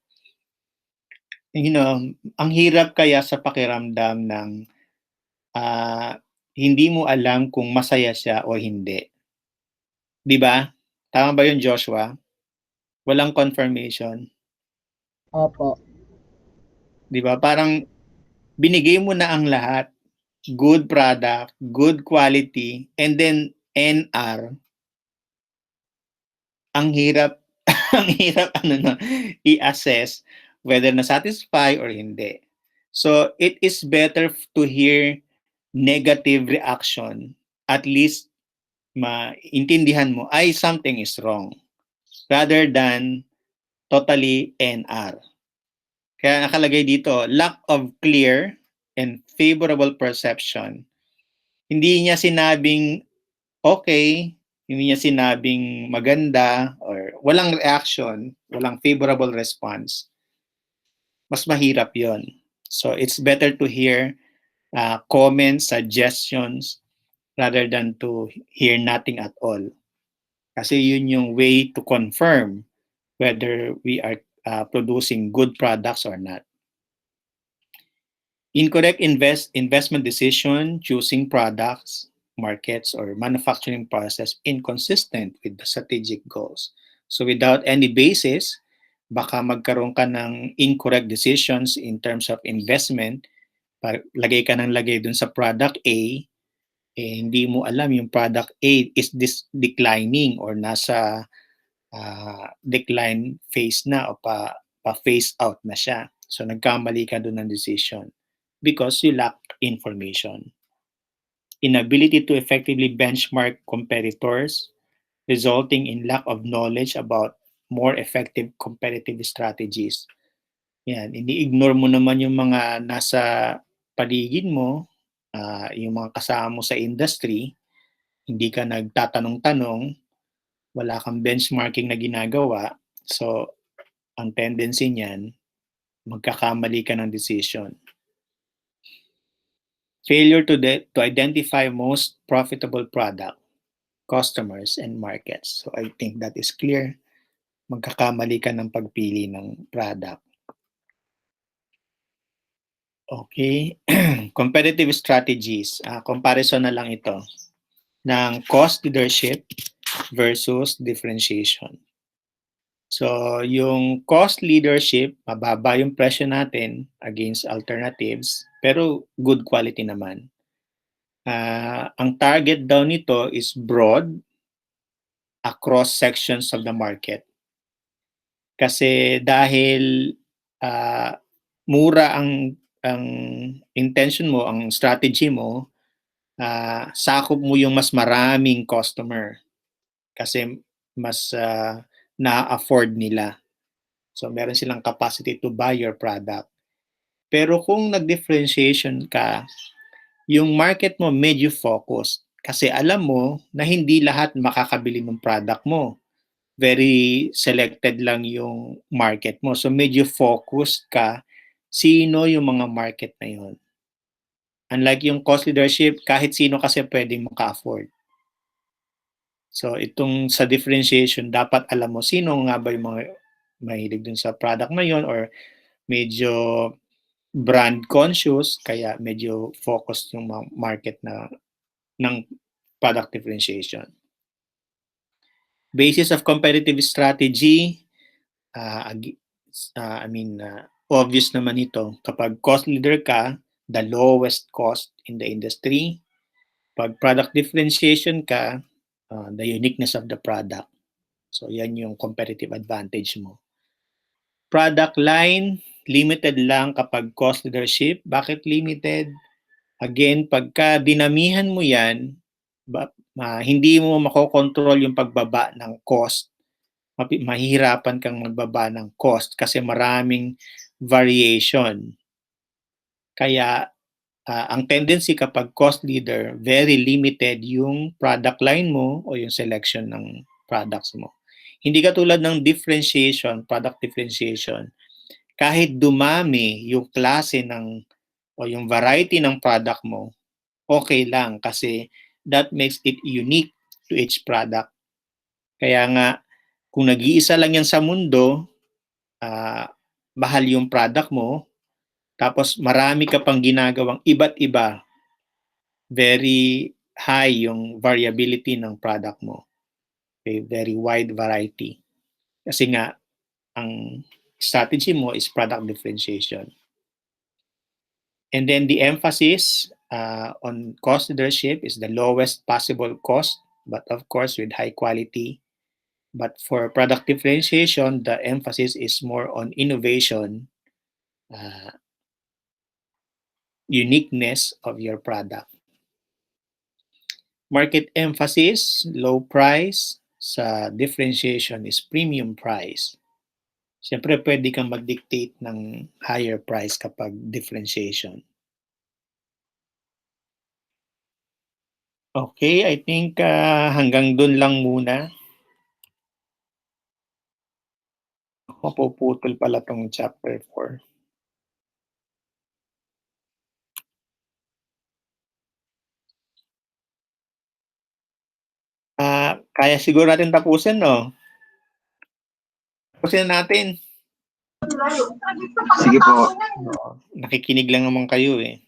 Ang hirap kaya sa pakiramdam ng hindi mo alam kung masaya siya o hindi. Di ba? Tama ba yun, Joshua? Walang confirmation. Opo. Di ba? Parang binigay mo na ang lahat. Good product, good quality, and then NR. Ang hirap i-assess whether na-satisfy or hindi. So, it is better to hear negative reaction. At least, maintindihan mo, ay, something is wrong. Rather than totally NR. Kaya nakalagay dito, lack of clear and favorable perception. Hindi niya sinabing okay, hindi niya sinabing maganda, or walang reaction, walang favorable response. Mas mahirap yon. So it's better to hear comments, suggestions, rather than to hear nothing at all. Kasi yun yung way to confirm whether we are producing good products or not. Incorrect investment decision, choosing products, markets, or manufacturing process inconsistent with the strategic goals. So without any basis, baka magkaroon ka ng incorrect decisions in terms of investment. Lagay ka ng lagay dun sa product A, hindi mo alam yung product A is declining or nasa decline phase na o pa-phase out na siya. So nagkamali ka dun ng decision because you lack information. Inability to effectively benchmark competitors, resulting in lack of knowledge about more effective competitive strategies. Yan, ini-ignore mo naman yung mga nasa paligid mo, yung mga kasama mo sa industry, hindi ka nagtatanong-tanong, wala kang benchmarking na ginagawa, so ang tendency niyan, magkakamali ka ng decision. Failure to identify most profitable product, customers, and markets. So I think that is clear. Magkakamali ka ng pagpili ng product. Okay. Competitive strategies. Comparison na lang ito ng cost leadership versus differentiation. So, yung cost leadership, mababa yung presyo natin against alternatives, pero good quality naman. Ang target daw nito is broad across sections of the market. Kasi dahil mura ang intention mo, ang strategy mo, sakop mo yung mas maraming customer kasi mas na-afford nila. So meron silang capacity to buy your product. Pero kung nag-differentiation ka, yung market mo medyo focused kasi alam mo na hindi lahat makakabili ng product mo. Very selected lang yung market mo. So medyo focused ka sino yung mga market na yun. Unlike yung cost leadership, kahit sino kasi pwedeng maka-afford. So itong sa differentiation, dapat alam mo sino nga ba yung mga mahilig dun sa product na yun or medyo brand conscious, kaya medyo focused yung market na ng product differentiation. Basis of competitive strategy, obvious naman ito. Kapag cost leader ka, the lowest cost in the industry. Pag product differentiation ka, the uniqueness of the product. So yan yung competitive advantage mo. Product line, limited lang kapag cost leadership. Bakit limited? Again, pagka dinamihan mo yan, hindi mo makokontrol yung pagbaba ng cost. Mahihirapan kang magbaba ng cost kasi maraming variation. Kaya ang tendency kapag cost leader, very limited yung product line mo o yung selection ng products mo. Hindi katulad ng differentiation, product differentiation. Kahit dumami yung klase ng o yung variety ng product mo, okay lang kasi that makes it unique to each product. Kaya nga, kung nag-iisa lang yan sa mundo, mahal yung product mo, tapos marami ka pang ginagawang iba't iba, very high yung variability ng product mo. Okay, very wide variety. Kasi nga, ang strategy mo is product differentiation. And then the emphasis on cost leadership is the lowest possible cost, but of course with high quality. But for product differentiation, the emphasis is more on innovation, uniqueness of your product. Market emphasis, low price. Sa differentiation is premium price. Siyempre, pwede kang mag-dictate ng higher price kapag differentiation. Okay, I think hanggang dun lang muna. Mapuputol pala tong chapter 4. Kaya siguro natin tapusin, no? Tapusin natin. Sige po. Nakikinig lang naman kayo eh.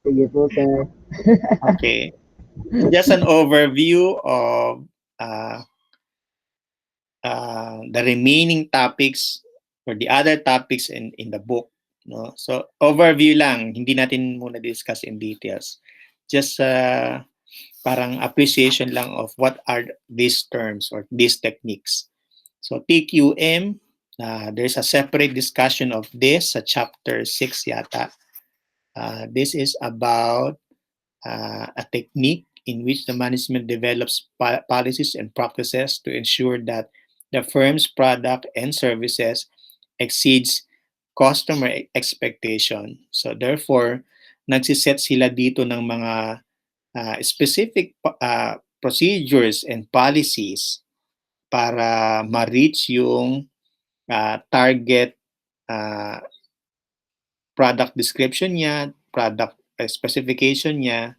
Sige po, sir. Okay. Just an overview of the remaining topics or the other topics in the book. No? So, overview lang. Hindi natin muna discuss in details. Just parang appreciation lang of what are these terms or these techniques. So, TQM, there's a separate discussion of this sa chapter 6 yata. This is about a technique in which the management develops policies and practices to ensure that the firm's product and services exceeds customer expectation. So therefore, nagsiset sila dito ng mga specific procedures and policies para ma-reach yung target product description niya, product specification niya.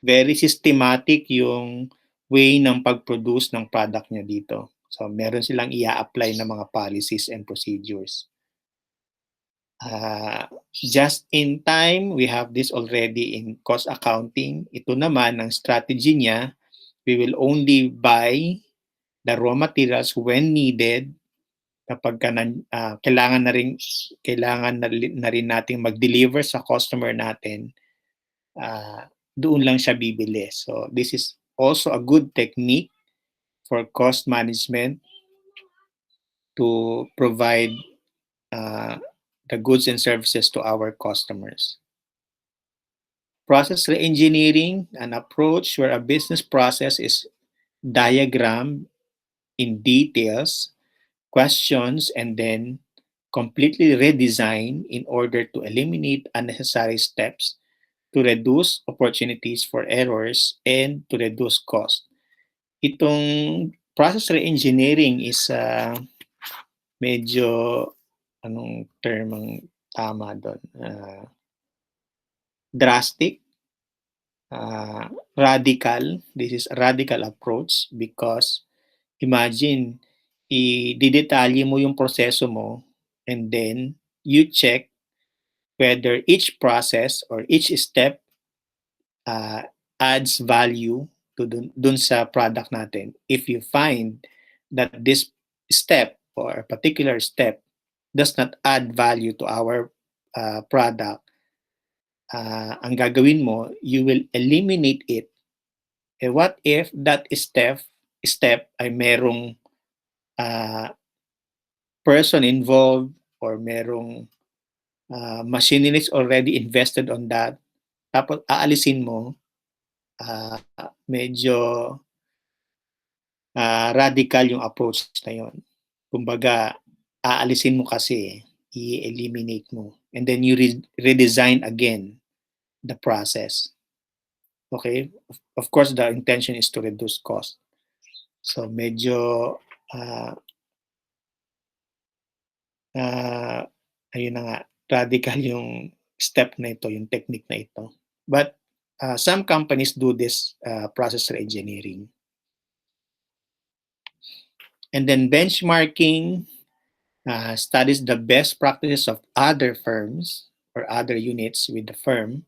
Very systematic yung way ng pag-produce ng product niya dito. So, meron silang i-apply na mga policies and procedures. Just in time, we have this already in cost accounting. Ito naman, ang strategy niya, we will only buy the raw materials when needed. Kapag kailangan na rin nating mag-deliver sa customer natin, doon lang siya bibili. So this is also a good technique for cost management to provide the goods and services to our customers. Process reengineering, an approach where a business process is diagrammed in details, questions, and then completely redesigned in order to eliminate unnecessary steps, to reduce opportunities for errors, and to reduce cost. Itong process reengineering is medyo, anong term ang tama doon? Drastic, radical. This is a radical approach because imagine, i-detalye mo yung proseso mo and then you check whether each process or each step adds value to dun sa product natin. If you find that this step or a particular step does not add value to our product, ang gagawin mo, you will eliminate it. What if that step ay merong person involved or merong machinery already invested on that, tapos aalisin mo, medyo radical yung approach na yun. Kumbaga, aalisin mo kasi, i-eliminate mo. And then you redesign again the process. Okay? Of course, the intention is to reduce cost. So, medyo, ayun na nga, radical yung step na ito, yung technique na ito. But some companies do this process reengineering. And then benchmarking studies the best practices of other firms or other units with the firm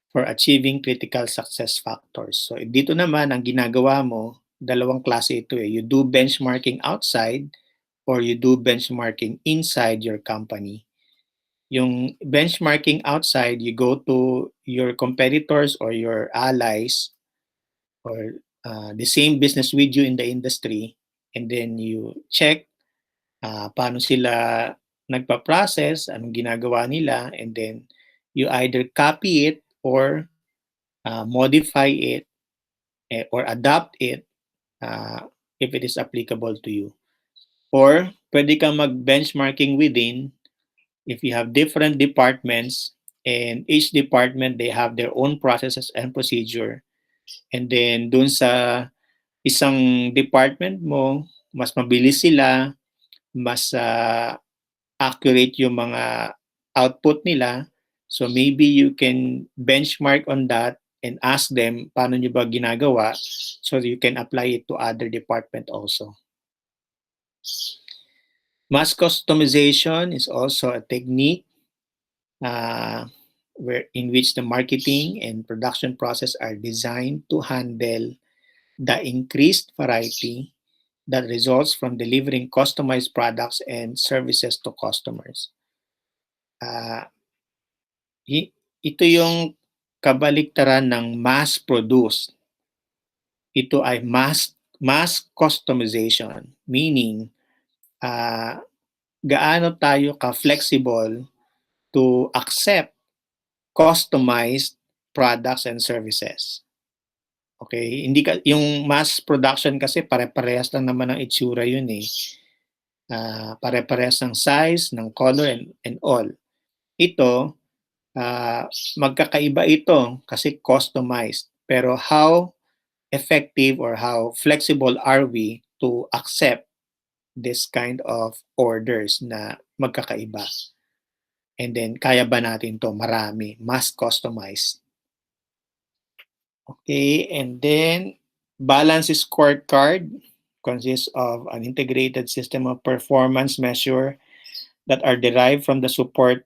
for achieving critical success factors. So dito naman, ang ginagawa mo, dalawang klase ito eh. You do benchmarking outside or you do benchmarking inside your company. Yung benchmarking outside, you go to your competitors or your allies or the same business with you in the industry, and then you check paano sila nagpa-process, anong ginagawa nila, and then you either copy it or modify it or adapt it if it is applicable to you. Or pwede kang mag-benchmarking within. If you have different departments and each department, they have their own processes and procedure. And then dun sa isang department mo, mas mabilis sila, mas accurate yung mga output nila. So maybe you can benchmark on that and ask them paano nyo ba ginagawa so you can apply it to other department also. Mass customization is also a technique in which the marketing and production process are designed to handle the increased variety that results from delivering customized products and services to customers. Ah, ito yung kabaliktaran ng mass-produced. Ito ay mass customization, meaning gaano tayo ka-flexible to accept customized products and services. Okay, hindi yung mass production kasi pare-parehas lang naman ang itsura yun eh. Pare-parehas ng size, ng color and all. Ito magkakaiba ito kasi customized. Pero how effective or how flexible are we to accept this kind of orders na magkakaiba? And then, kaya ba natin to marami, mass customized? Okay, and then, balance scorecard consists of an integrated system of performance measure that are derived from the support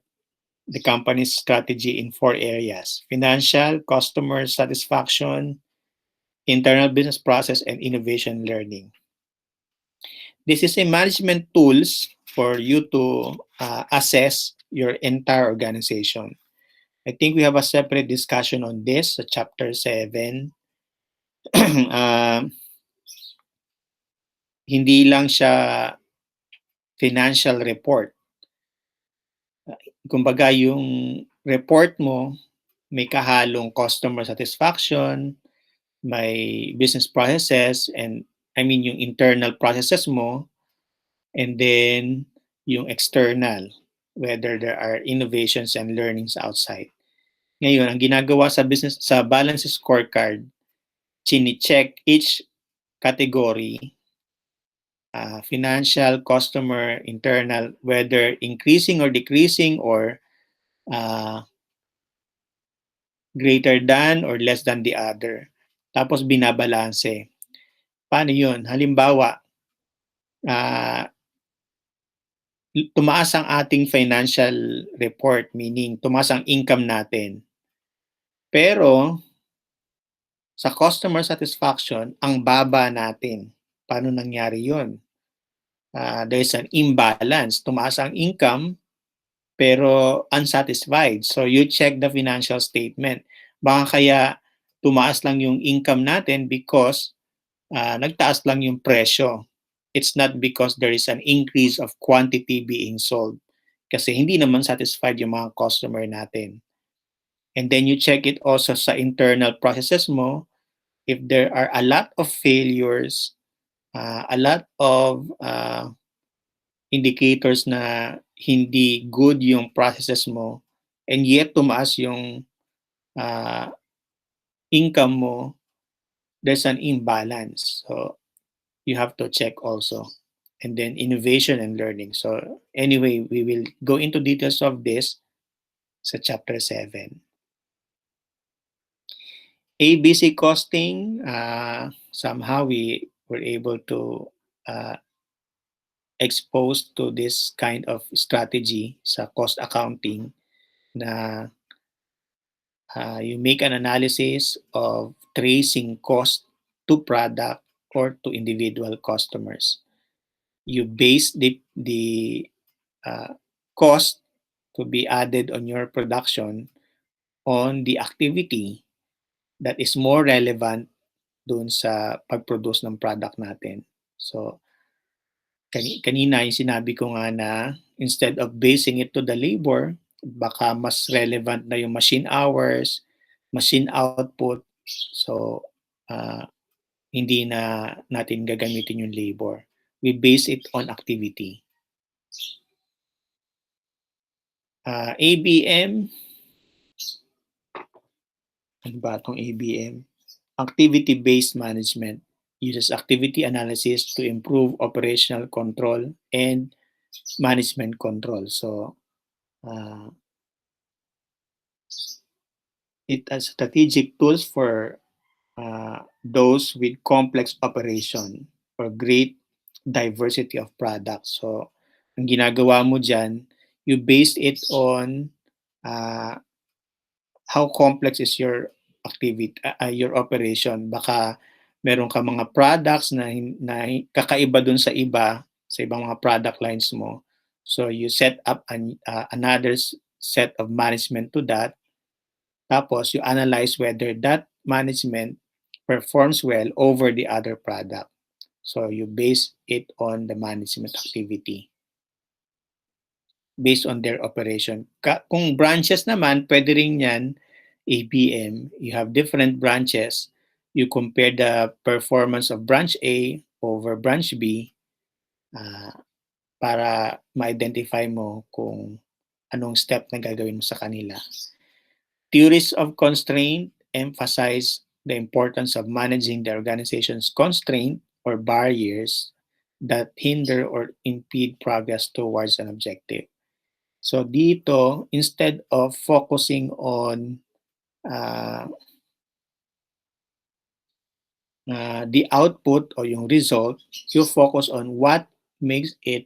the company's strategy in 4 areas: financial, customer satisfaction, internal business process, and innovation learning. This is a management tools for you to assess your entire organization. I think we have a separate discussion on this, chapter 7. Hindi lang siya financial report. Kumbaga yung report mo may kahalong customer satisfaction, may business processes, and I mean yung internal processes mo, and then yung external, whether there are innovations and learnings outside. Ngayon, ang ginagawa sa balance scorecard, chini-check each category, financial, customer, internal, whether increasing or decreasing or greater than or less than the other. Tapos binabalanse. Paano yun? Halimbawa, tumaas ang ating financial report, meaning tumaas ang income natin. Pero sa customer satisfaction, ang baba natin. Paano nangyari yun? There's an imbalance. Tumaas ang income, pero unsatisfied. So you check the financial statement. Baka kaya tumaas lang yung income natin because nagtaas lang yung presyo. It's not because there is an increase of quantity being sold. Kasi hindi naman satisfied yung mga customer natin. And then you check it also sa internal processes mo. If there are a lot of failures, a lot of indicators na hindi good yung processes mo, and yet tumaas yung income mo, there's an imbalance. So you have to check also. And then innovation and learning. So anyway, we will go into details of this sa chapter 7. ABC costing, somehow we were able to expose to this kind of strategy sa cost accounting na you make an analysis of tracing cost to product or to individual customers. You base the cost to be added on your production on the activity that is more relevant dun sa pag-produce ng product natin. So, kanina yung sinabi ko nga na instead of basing it to the labor, baka mas relevant na yung machine hours, machine output. So, hindi na natin gagamitin yung labor. We base it on activity. ABM, ano ba itong ABM? Activity-based management uses activity analysis to improve operational control and management control. So, it has strategic tools for those with complex operation or great diversity of products. So, ang ginagawa mo dyan, you base it on how complex is your activity, your operation. Baka meron ka mga products na kakaiba dun sa ibang mga product lines mo. So you set up another set of management to that. Tapos you analyze whether that management performs well over the other product. So you base it on the management activity based on their operation. Kung branches naman, pwede rin yan, ABM. You have different branches. You compare the performance of branch A over branch B para ma-identify mo kung anong step na gagawin mo sa kanila. Theories of constraint emphasize the importance of managing the organization's constraint or barriers that hinder or impede progress towards an objective. So dito, instead of focusing on the output o yung result, you focus on what makes it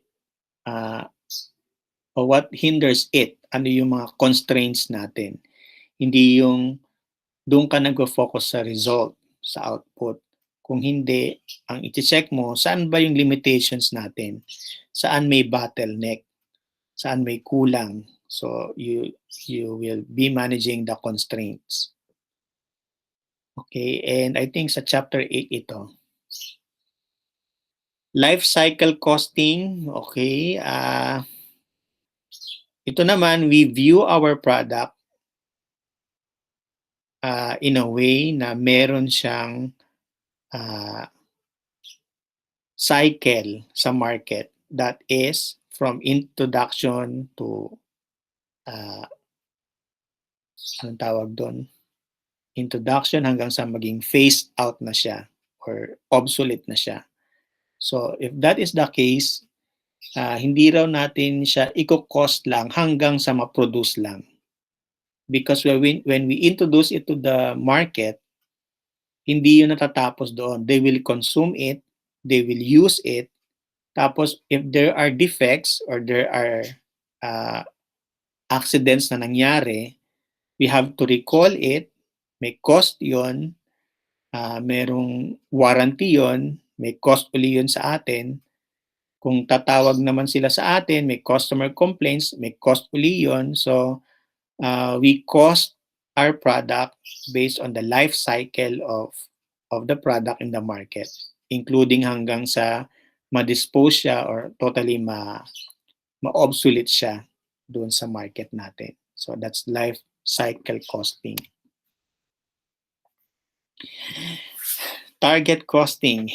or what hinders it. Ano yung mga constraints natin. Hindi yung doon ka nag-focus sa result, sa output. Kung hindi, ang i-check mo, saan ba yung limitations natin? Saan may bottleneck? Saan may kulang? So you will be managing the constraints. Okay, and I think sa chapter 8 ito. Life cycle costing, okay. Ito naman, we view our product in a way na meron siyang cycle sa market that is from introduction to anong tawag doon? Introduction hanggang sa maging phased out na siya or obsolete na siya. So if that is the case, hindi raw natin siya i-cost lang hanggang sa ma-produce lang. Because when we introduce it to the market, hindi yun natatapos doon. They will consume it, they will use it, tapos if there are defects or there are accidents na nangyari, we have to recall it, may cost yun, merong warranty yun, may cost uli yun sa atin. Kung tatawag naman sila sa atin, may customer complaints, may cost uli yun. So, we cost our product based on the life cycle of the product in the market, including hanggang sa ma-dispose siya or totally ma-obsolete siya doon sa market natin. So, that's life cycle costing. Target costing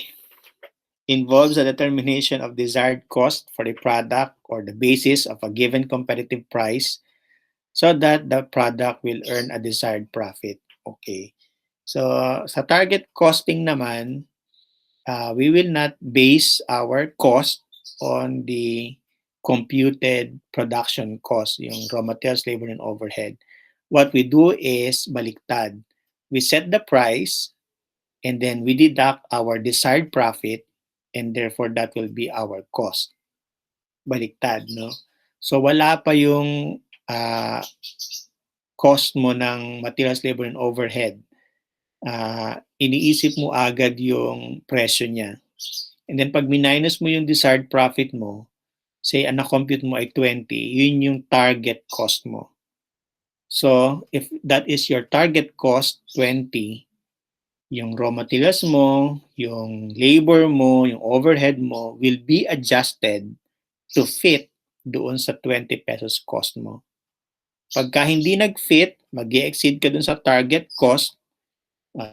involves the determination of desired cost for a product or the basis of a given competitive price so that the product will earn a desired profit. Okay. So, sa target costing naman, we will not base our cost on the computed production cost, yung raw materials, labor, and overhead. What we do is baliktad. We set the price and then we deduct our desired profit and therefore that will be our cost. Baliktad, no? So wala pa yung cost mo ng materials, labor, and overhead. Iniisip mo agad yung presyo niya. And then pag minus mo yung desired profit mo, say ang na-compute mo ay 20, yun yung target cost mo. So if that is your target cost, 20, yung raw materials mo, yung labor mo, yung overhead mo will be adjusted to fit doon sa 20 pesos cost mo. Pagka hindi nag-fit, mag-exceed ka doon sa target cost,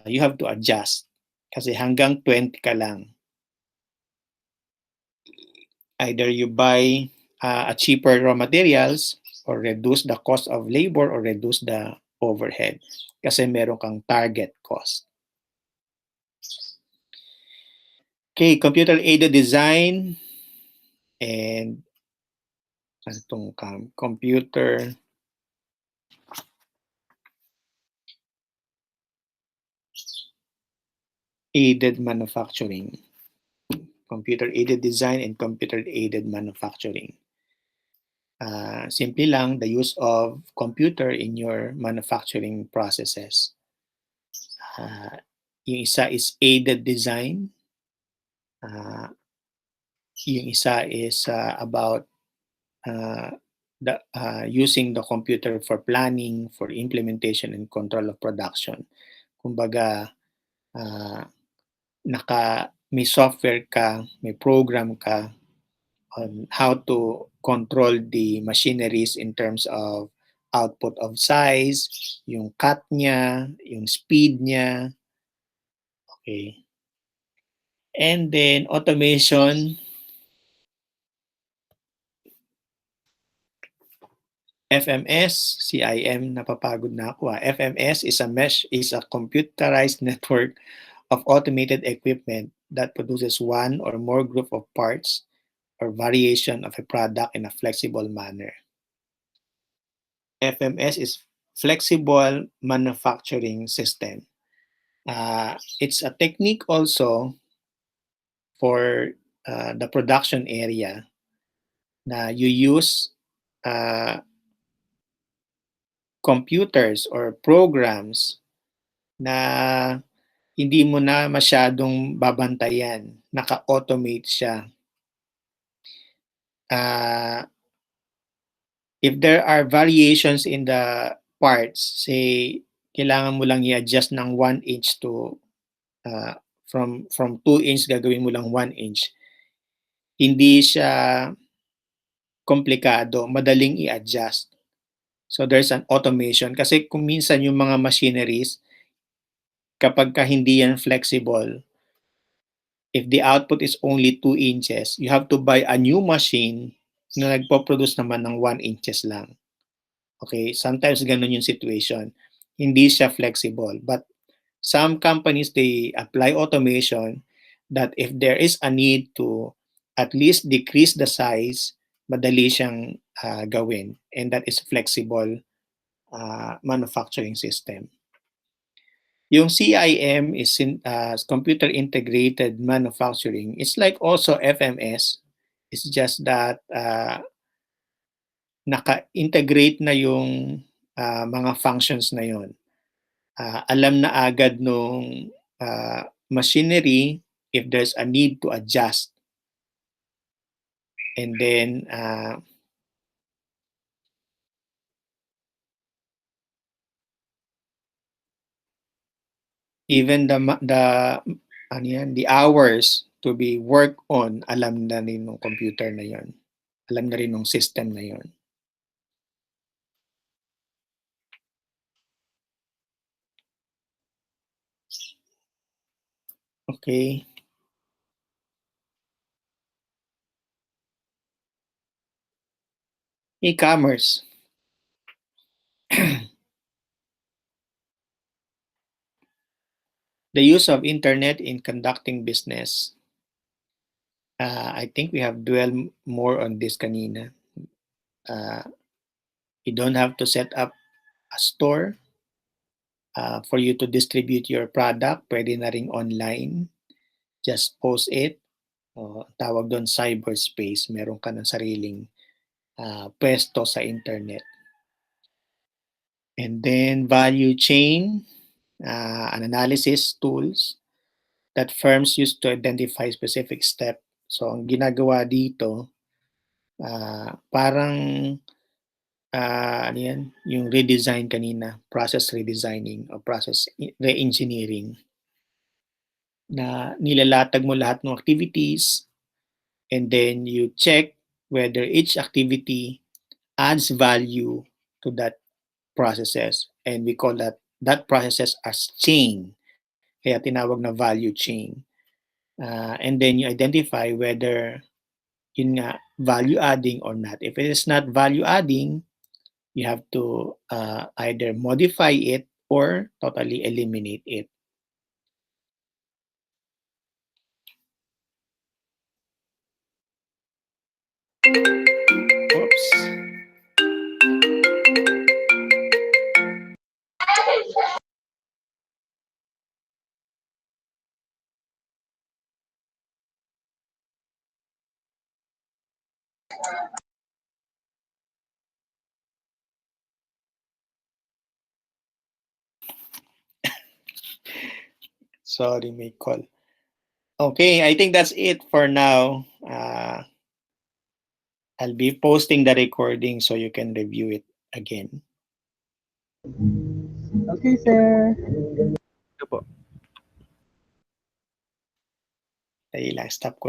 you have to adjust. Kasi hanggang 20 ka lang. Either you buy a cheaper raw materials or reduce the cost of labor or reduce the overhead. Kasi meron kang target cost. Okay, computer-aided design and itong computer-aided manufacturing. Computer-aided design and computer-aided manufacturing. Simple lang, the use of computer in your manufacturing processes. Yung isa is aided design. Yung isa is about using the computer for planning, for implementation, and control of production. Kumbaga, may software ka, may program ka on how to control the machineries in terms of output of size, yung cut niya, yung speed niya. Okay. And then automation, FMS, CIM, napapagod na ako. FMS is a computerized network of automated equipment that produces one or more group of parts or variation of a product in a flexible manner. FMS is flexible manufacturing system. It's a technique also for the production area na you use computers or programs na hindi mo na masyadong babantayan. Naka-automate siya. If there are variations in the parts, say, kailangan mo lang i-adjust ng 1 inch to from 2 inch gagawin mo lang 1 inch. Hindi siya komplikado, madaling i-adjust. So there's an automation kasi kung minsan yung mga machineries kapag ka hindi yan flexible, if the output is only 2 inches, you have to buy a new machine na nagpo-produce naman ng 1 inches lang. Okay, sometimes ganun yung situation. Hindi siya flexible. But some companies, they apply automation that if there is a need to at least decrease the size, madali siyang gawin. And that is flexible manufacturing system. Yung CIM is Computer Integrated Manufacturing. It's like also FMS. It's just that naka-integrate na yung mga functions na yon. Alam na agad nung machinery if there's a need to adjust. And then even the hours to be worked on, alam na rin ng computer na yon. Alam na rin ng system na yon. Okay. E-commerce. The use of internet in conducting business. I think we have dwelled more on this kanina. You don't have to set up a store for you to distribute your product. Pwede na ring online. Just post it. Tawag doon cyberspace. Meron ka ng sariling pwesto sa internet. And then value chain, an analysis tools that firms use to identify specific step. So ang ginagawa dito, parang ano yan, yung redesign kanina, process redesigning o process re-engineering na nilalatag mo lahat ng activities and then you check whether each activity adds value to that processes, and we call that processes as chain. Kaya tinawag na value chain. And then you identify whether yun nga value adding or not. If it is not value adding, you have to either modify it or totally eliminate it. Oops. Sorry, may call. Okay, I think that's it for now. I'll be posting the recording so you can review it again. Okay, sir. Ito po. Dahil lang, stop ko